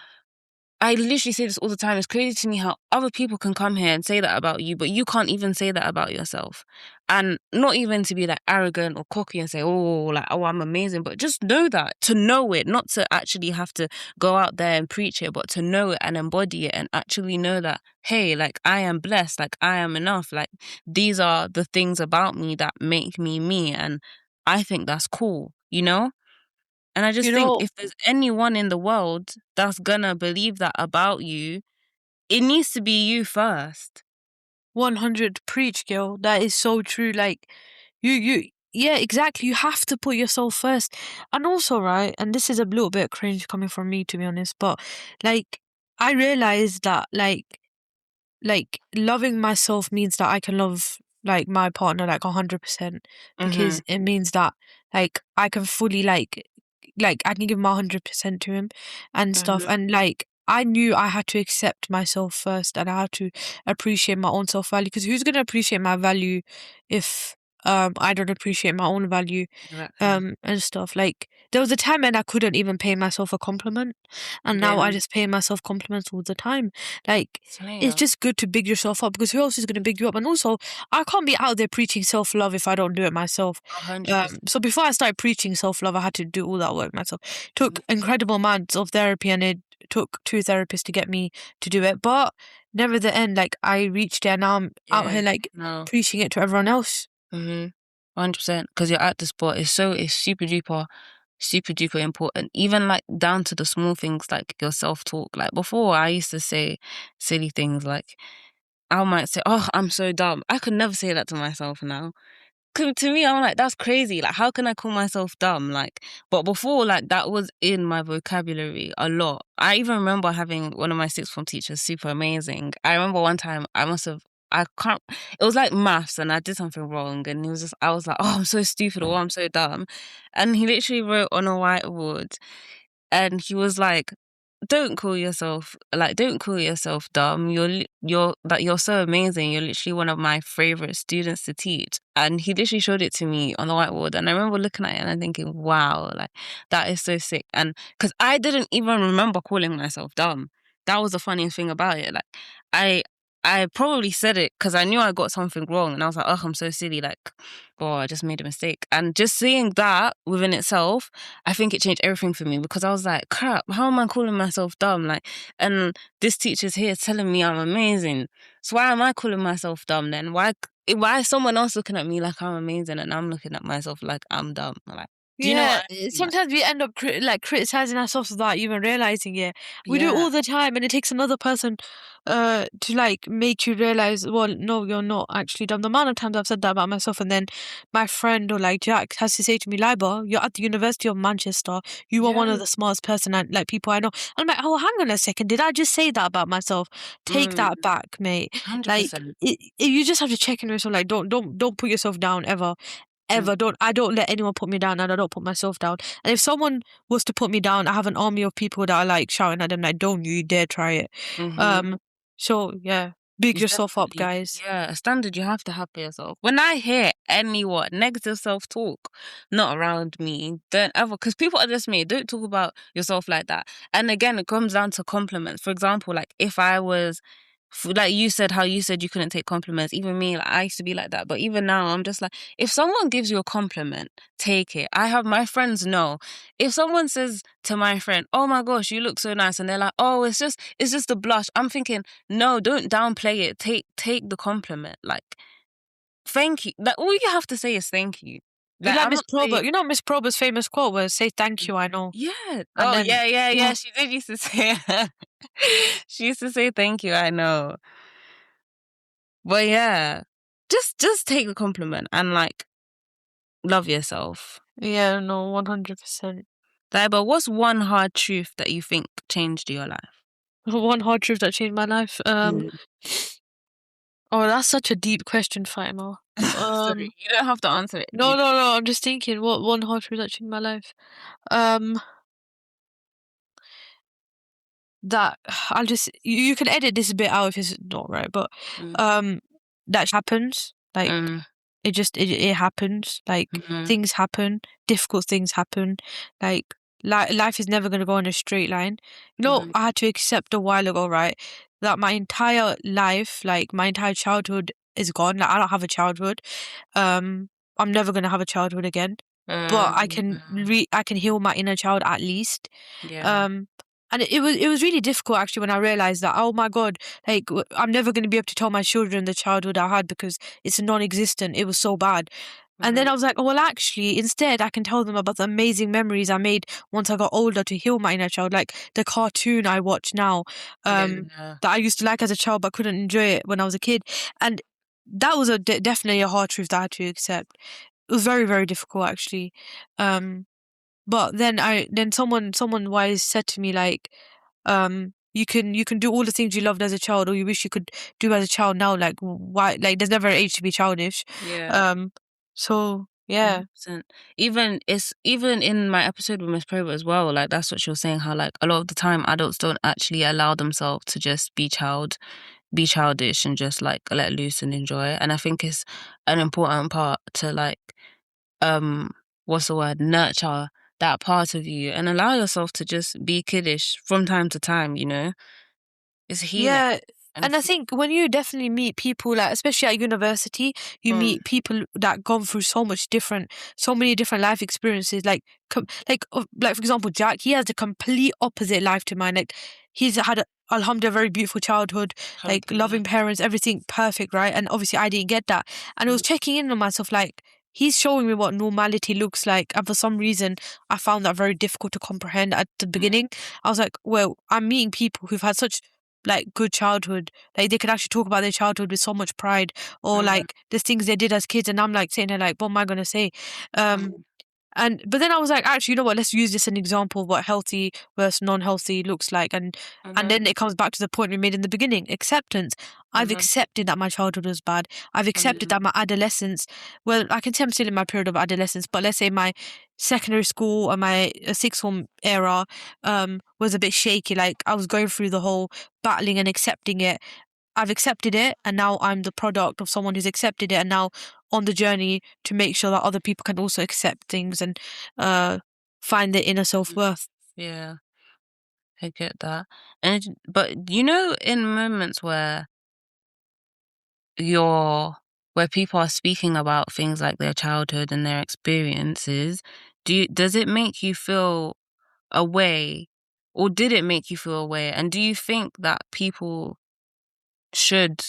I literally say this all the time. It's crazy to me how other people can come here and say that about you, but you can't even say that about yourself. And not even to be like arrogant or cocky and say, oh, like, oh, I'm amazing, but just know that, to know it, not to actually have to go out there and preach it, but to know it and embody it and actually know that, hey, like, I am blessed, like, I am enough, like, these are the things about me that make me me. And I think that's cool, you know? And I You just think know, if there's anyone in the world that's gonna believe that about you, it needs to be you first. 100 preach, girl. That is so true. Like, yeah, exactly. You have to put yourself first. And also, right, and this is a little bit cringe coming from me, to be honest, but like, I realized that, like loving myself means that I can love like my partner like 100% because Mhm. it means that like I can fully like I can give my 100% to him and stuff, Mhm. and like I knew I had to accept myself first and I had to appreciate my own self value, because who's going to appreciate my value if I don't appreciate my own value Exactly. and stuff. Like there was a time when I couldn't even pay myself a compliment, and now I Yeah. just pay myself compliments all the time. Like it's Slayer. just good to big yourself up, because who else is going to big you up? And also, I can't be out there preaching self love if I don't do it myself. 100%. So before I started preaching self love, I had to do all that work myself. Took incredible amounts of therapy, and it took two therapists to get me to do it. But never the end, like I reached there. Now I'm out Yeah. here like No. preaching it to everyone else. 100%. Because you're at the spot. It's super duper important. Even like down to the small things like your self talk. Like before, I used to say silly things like I might say, "Oh, I'm so dumb." I could never say that to myself now. To me, I'm like, that's crazy. Like, how can I call myself dumb? Like, but before, like, that was in my vocabulary a lot. I even remember having one of my sixth form teachers, super amazing. I remember one time I can't, it was like maths and I did something wrong. And I was like, oh, I'm so stupid or I'm so dumb. And he literally wrote on a whiteboard and he was like, don't call yourself dumb. You're so amazing. You're literally one of my favorite students to teach. And he literally showed it to me on the whiteboard. And I remember looking at it and I'm thinking, wow, like that is so sick. And because I didn't even remember calling myself dumb. That was the funniest thing about it. Like I probably said it because I knew I got something wrong, and I was like, "Oh, I'm so silly!" Like, oh, I just made a mistake. And just seeing that within itself, I think it changed everything for me because I was like, "Crap, how am I calling myself dumb?" Like, and this teacher's here telling me I'm amazing. So why am I calling myself dumb then? Why is someone else looking at me like I'm amazing and I'm looking at myself like I'm dumb? Like, do you know Yeah, what I mean? Like, sometimes we end up criticizing ourselves without even realizing it. We do it yeah. all the time, and it takes another person to like make you realize, well, no, you're not actually dumb. The amount of times I've said that about myself, and then my friend or like Jack has to say to me, Laiba, you're at the University of Manchester. You are one Yeah. of the smartest person and like people I know. I'm like, oh, hang on a second, did I just say that about myself? Take Mm, that back, mate. Like 100%. you just have to check in with yourself. Like, don't put yourself down ever. Mm, Ever. Don't I don't let anyone put me down, and I don't put myself down. And if someone was to put me down, I have an army of people that are like shouting at them like, don't you dare try it. mm-hmm. Um so yeah. Big It's yourself up, definitely, guys. yeah, a standard you have to have for yourself. When I hear anyone negative self talk, not around me, don't ever, because people are just me. Don't talk about yourself like that. And again, it comes down to compliments. For example, like if I was, like you said, how you said you couldn't take compliments. Even me, like I used to be like that. But even now, I'm just like, if someone gives you a compliment, take it. I have my friends know. If someone says to my friend, "Oh my gosh, you look so nice," and they're like, "Oh, it's just a blush," I'm thinking, no, don't downplay it. Take the compliment. Like, thank you. Like, all you have to say is thank you. It's Like, like I'm Miss not saying, Prober. You know Miss Prober's famous quote was say thank you, I know. yeah. And Oh, then yeah, yeah, yeah. yeah. She did used to say, she used to say thank you. I know, but yeah, just take the compliment and like love yourself. Yeah, no, 100%. Like, but what's one hard truth that you think changed your life? One hard truth that changed my life. Mm. Oh, that's such a deep question, Fatima. Sorry, you don't have to answer it. No, no, no. I'm just thinking, what one hard truth that changed my life? Um, that I'll just you can edit this bit out if it's not right, but Mm, um, that happens. Like mm, it happens. Like mm, things happen, difficult things happen. Like life is never gonna go in a straight line. You know, mm, I had to accept a while ago, right, that my entire life, like my entire childhood, is gone. Like I don't have a childhood. Um, I'm never gonna have a childhood again. But I can heal my inner child at least. yeah. Um, and it was really difficult actually when I realized that, oh my God, like I'm never going to be able to tell my children the childhood I had because it's non-existent. It was so bad. And then Mm, I was like, oh, well, actually, instead, I can tell them about the amazing memories I made once I got older to heal my inner child, like the cartoon I watch now, yeah. that I used to like as a child but couldn't enjoy it when I was a kid. And that was definitely a hard truth that I had to accept. It was very, very difficult, actually. Um, but then someone wise said to me like, you can do all the things you loved as a child or you wish you could do as a child now. Like why? Like there's never an age to be childish. Yeah. Um, so yeah, 100%. Even in my episode with Miss Proba as well, like that's what she was saying, how like a lot of the time adults don't actually allow themselves to just be childish and just like let loose and enjoy. And I think it's an important part to like what's the word? Nurture that part of you and allow yourself to just be kiddish from time to time, you know? It's healing. yeah. And And I think when you definitely meet people, like especially at university, you mm, meet people that gone through so many different life experiences. Like, like for example, Jack, he has the complete opposite life to mine. Like, he's had alhamdulillah, very beautiful childhood, like alhamdulillah. loving parents, everything perfect, right? And obviously, I didn't get that. And I was checking in on myself, like he's showing me what normality looks like, and for some reason, I found that very difficult to comprehend at the beginning. I was like, well, I'm meeting people who've had such like good childhood, like they could actually talk about their childhood with so much pride, or Mm, like the things they did as kids, and I'm like sitting there like, what am I gonna say? um mm, and but then I was like, actually, you know what? Let's use this as an example of what healthy versus non-healthy looks like, and mhm, then it comes back to the point we made in the beginning: acceptance. I've mhm, accepted that my childhood was bad. I've accepted mhm, that my adolescence. Well, I can say I'm still in my period of adolescence, but let's say my secondary school and my sixth form era was a bit shaky. Like I was going through the whole battling and accepting it. I've accepted it, and now I'm the product of someone who's accepted it, and now on the journey to make sure that other people can also accept things and uh find their inner self mhm. worth. Yeah, I get that. But you know, in moments where you're where people are speaking about things like their childhood and their experiences, does it make you feel a way, or did it make you feel a way? And do you think that people should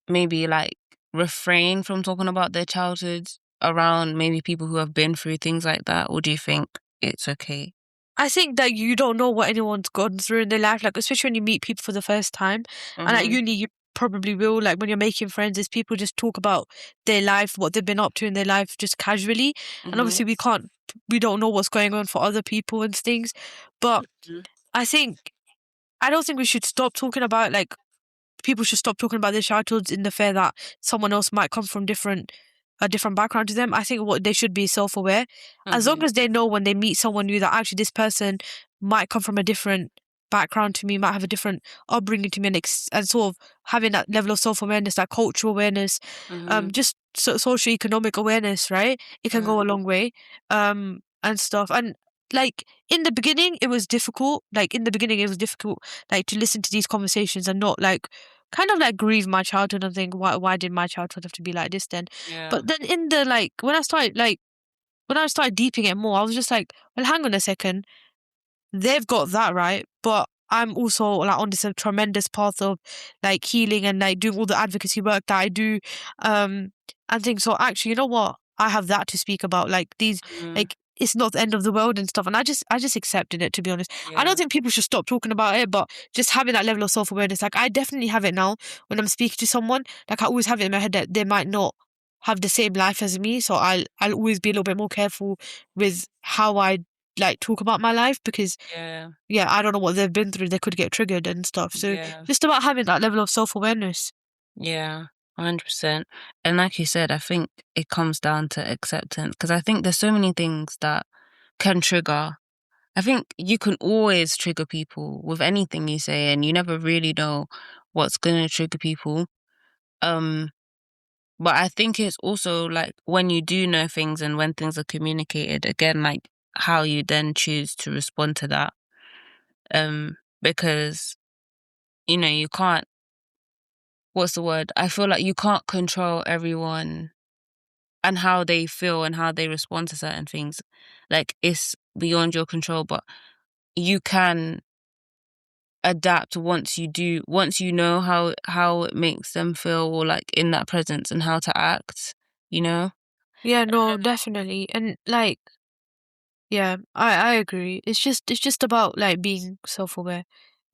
maybe like refrain from talking about their childhood around maybe people who have been through things like that, or do you think it's okay? I think that you don't know what anyone's gone through in their life, like especially when you meet people for the first time. And at Mhm. uni, you probably will, like when you're making friends, is people just talk about their life, what they've been up to in their life, just casually. And Mhm. obviously, we don't know what's going on for other people and things. But Mhm. I think, I don't think we should stop talking about like people should stop talking about their childhoods in the fear that someone else might come from a different background to them. I think what they should be self-aware. As long Mhm. as they know when they meet someone new that actually this person might come from a different background to me, might have a different upbringing to me, and sort of having that level of self-awareness, that cultural awareness, Mhm. just socio-economic awareness, right? It can go a Mhm. long way, and stuff. And like in the beginning, it was difficult. Like in the beginning, it was difficult, like to listen to these conversations and not like kind of like grieve my childhood and think why did my childhood have to be like this then? Yeah. But then in the like when I started deeping it more, I was just like, well, hang on a second, they've got that right, but I'm also like on this tremendous path of like healing and like doing all the advocacy work that I do, um, and things. So actually, you know what? I have that to speak about. Like these, Mhm. like it's not the end of the world and stuff. And I just accepted it, to be honest. I don't Yeah. think people should stop talking about it, but just having that level of self awareness. Like I definitely have it now when I'm speaking to someone. Like I always have it in my head that they might not have the same life as me, so I'll always be a little bit more careful with how I like talk about my life because Yeah. yeah, I don't know what they've been through. They could get triggered and stuff. So Yeah. just about having that level of self-awareness. Yeah. 100%. And like you said, I think it comes down to acceptance because I think there's so many things that can trigger. I think you can always trigger people with anything you say, and you never really know what's gonna trigger people. Um, but I think it's also like when you do know things and when things are communicated, again, like how you then choose to respond to that. Because you can't, what's the word? I feel like you can't control everyone and how they feel and how they respond to certain things. Like it's beyond your control, but you can adapt once you know how it makes them feel, or like in that presence and how to act, you know? Yeah, no, definitely. And like, yeah, I agree. It's just about like being self-aware.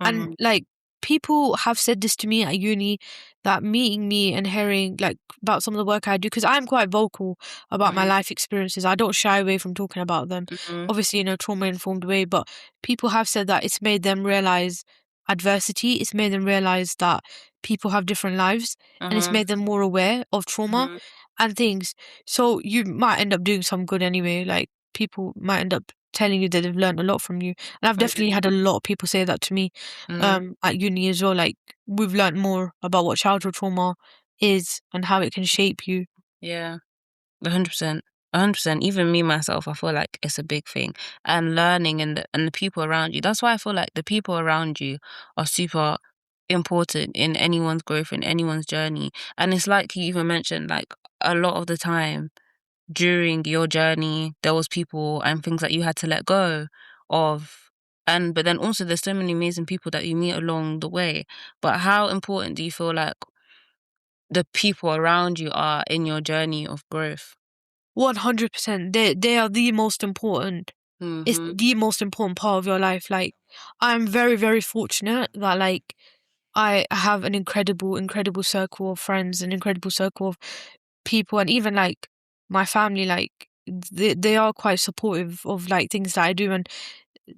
And Mm-hmm. like people have said this to me at uni that meeting me and hearing like about some of the work I do, because I'm quite vocal about my Mm-hmm. life experiences. I don't shy away from talking about them, Mm-hmm. obviously in a trauma informed way, but people have said that it's made them realize adversity, it's made them realize that people have different lives, and it's Mm-hmm. made them more aware of trauma Mm-hmm. and things. So you might end up doing some good anyway. Like people might end up telling you that they've learned a lot from you. And I've definitely had a lot of people say that to me Mm-hmm. at uni as well. Like we've learned more about what childhood trauma is and how it can shape you. Yeah. 100%. 100%. Even me myself, I feel like it's a big thing. And learning and the people around you. That's why I feel like the people around you are super important in anyone's growth, in anyone's journey. And it's like you even mentioned, like a lot of the time during your journey, there was people and things that you had to let go of. And but then also there's so many amazing people that you meet along the way. But how important do you feel like the people around you are in your journey of growth? 100%. They are the most important. It's Mhm. the most important part of your life. Like I'm very, very fortunate that like I have an incredible circle of friends, an incredible circle of people, and even like my family, like they are quite supportive of like things that I do, and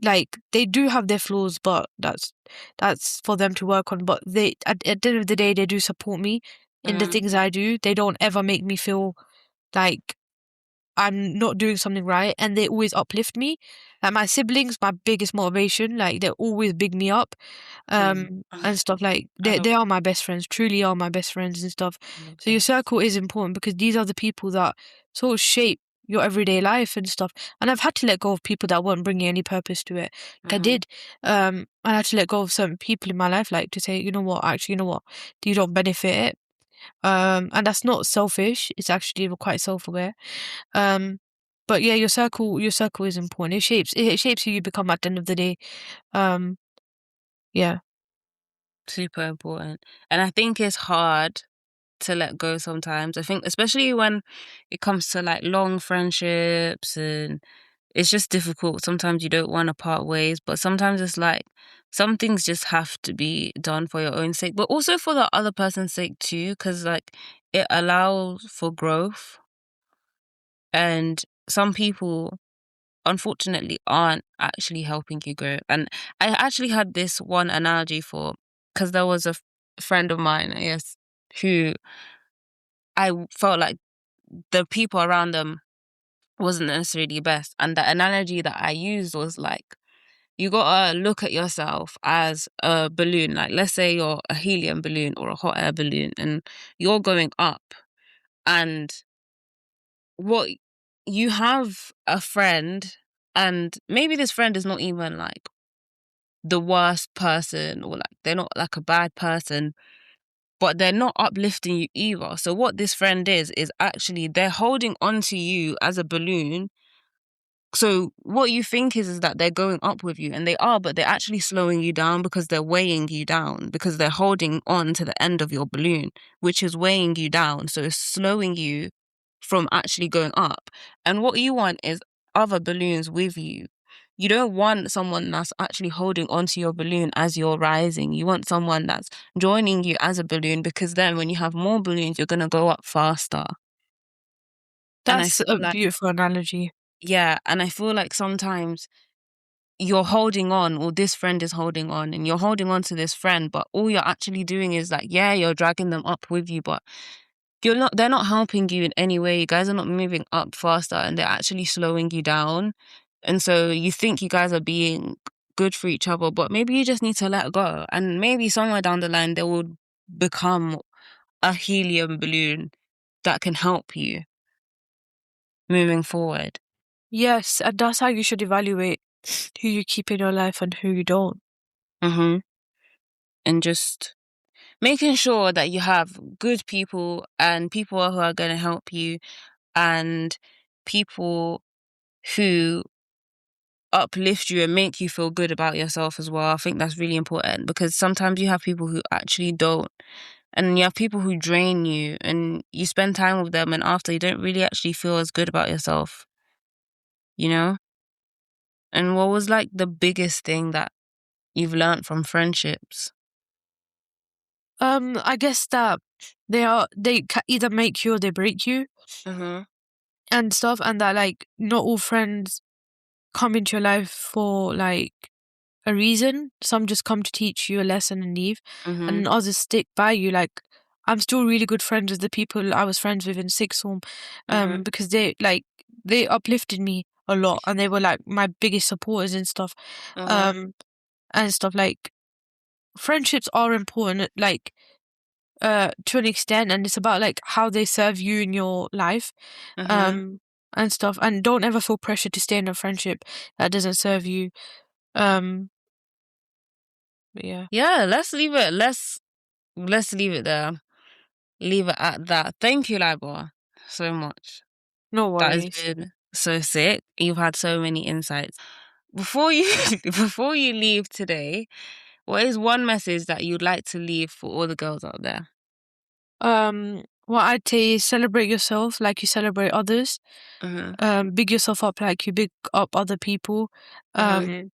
like they do have their flaws, but that's for them to work on. But they at the end of the day, they do support me in the Mhm. things I do. They don't ever make me feel like I'm not doing something right, and they always uplift me. Like my siblings, my biggest motivation, like they always big me up, Mm. and stuff. Like I love they are my best friends, truly are my best friends and stuff. So your that. circle is important because these are the people that sort of shape your everyday life and stuff. And I've had to let go of people that weren't bringing any purpose to it. Like I Mhm. did. I had to let go of certain people in my life, like to say, you know what, actually, you know what, you don't benefit it. And that's not selfish. It's actually quite self-aware. Um, but yeah, your circle is important. It shapes who you become at the end of the day. Um, yeah. Super important. And I think it's hard to let go sometimes. I think especially when it comes to like long friendships, and it's just difficult. Sometimes you don't want to part ways, but sometimes it's like some things just have to be done for your own sake, but also for the other person's sake too, because like it allows for growth. And some people unfortunately aren't actually helping you grow. And I actually had this one analogy for, because there was a friend of mine, I guess, who I felt like the people around them wasn't necessarily best. And the analogy that I used was like, you gotta look at yourself as a balloon. Like, let's say you're a helium balloon or a hot air balloon, and you're going up. And what you have a friend, and maybe this friend is not even like the worst person, or like they're not like a bad person, but they're not uplifting you either. So what this friend is actually they're holding on to you as a balloon. So what you think is that they're going up with you, and they are, but they're actually slowing you down because they're weighing you down, because they're holding on to the end of your balloon, which is weighing you down. So it's slowing you from actually going up. And what you want is other balloons with you. You don't want someone that's actually holding onto your balloon as you're rising. You want someone that's joining you as a balloon, because then when you have more balloons, you're going to go up faster. And I That's feel a like, beautiful analogy. yeah, and I feel like sometimes you're holding on, or this friend is holding on, and you're holding on to this friend, but all you're actually doing is like, yeah, you're dragging them up with you, but they're not helping you in any way. You guys are not moving up faster, and they're actually slowing you down. And so you think you guys are being good for each other, but maybe you just need to let go. And maybe somewhere down the line, they will become a helium balloon that can help you moving forward. Yes, and that's how you should evaluate who you keep in your life and who you don't. Mm-hmm. And just making sure that you have good people, and people who are going to help you, and people who uplift you and make you feel good about yourself as well. I think that's really important, because sometimes you have people who actually don't. And you have people who drain you, and you spend time with them, and after you don't really actually feel as good about yourself, you know? And what was like the biggest thing that you've learned from friendships? I guess that they either make you or they break you Mm-hmm. and stuff, and that like not all friends come into your life for like a reason. Some just come to teach you a lesson and leave, Mm-hmm. and others stick by you. Like I'm still really good friends with the people I was friends with in sixth form, Mm-hmm. because they uplifted me a lot, and they were like my biggest supporters and stuff, Mm-hmm. um, and stuff like friendships are important, like to an extent, and it's about like how they serve you in your life, Mm-hmm. um, and stuff. And don't ever feel pressure to stay in a friendship that doesn't serve you. Um, but yeah, Yeah, let's leave it there. Leave it at that. Thank you, Laiba, so much. no That has worries. been so sick. You've had so many insights. Before you before you leave today, what is one message that you'd like to leave for all the girls out there? What I'd say is celebrate yourself like you celebrate others. Mhm. Big yourself up like you big up other people. Mhm. Um,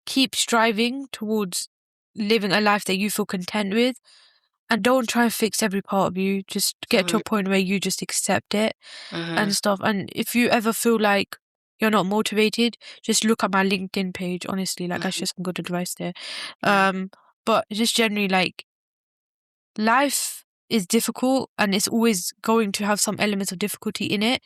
keep striving towards living a life that you feel content with, and don't try and fix every part of you. Just get to Mhm. a point where you just accept it Mhm. and stuff. And if you ever feel like you're not motivated, just look at my LinkedIn page. Honestly, like I Mhm. share some good advice there. Mhm. Um, but just generally, like life is difficult, and it's always going to have some elements of difficulty in it.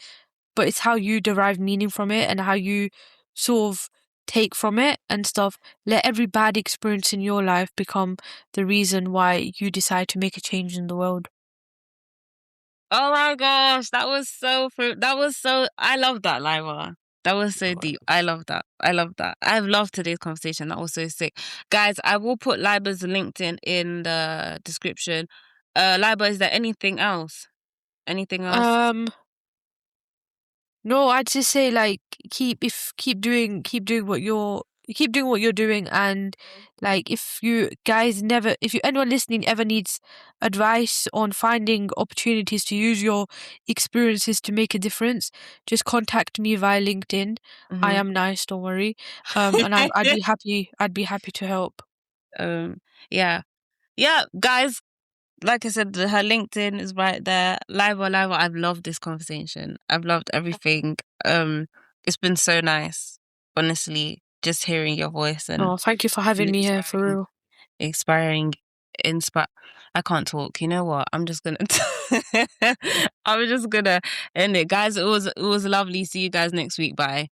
But it's how you derive meaning from it and how you sort of take from it and stuff. Let every bad experience in your life become the reason why you decide to make a change in the world. Oh my gosh, that was so that was so I love that, Lima. That was so deep. I love that. I love that. I've loved today's conversation. That was so sick. Guys, I will put Liba's LinkedIn in the description. Laiba, is there anything else? Anything else? Um, no, I'd just say like keep doing what you're doing, and like if you guys never if you anyone listening ever needs advice on finding opportunities to use your experiences to make a difference, just contact me via LinkedIn. I Mm-hmm. am nice, don't worry. And I'd be happy to help. Yeah. Yeah, guys, like I said, her LinkedIn is right there. Live, I've loved this conversation. I've loved everything. It's been so nice, honestly, just hearing your voice and Oh, thank you for having me here for inspiring, real. inspiring, inspire. I can't talk. You know what? I'm just gonna, I'm just gonna end it, guys. It was lovely. See you guys next week. Bye.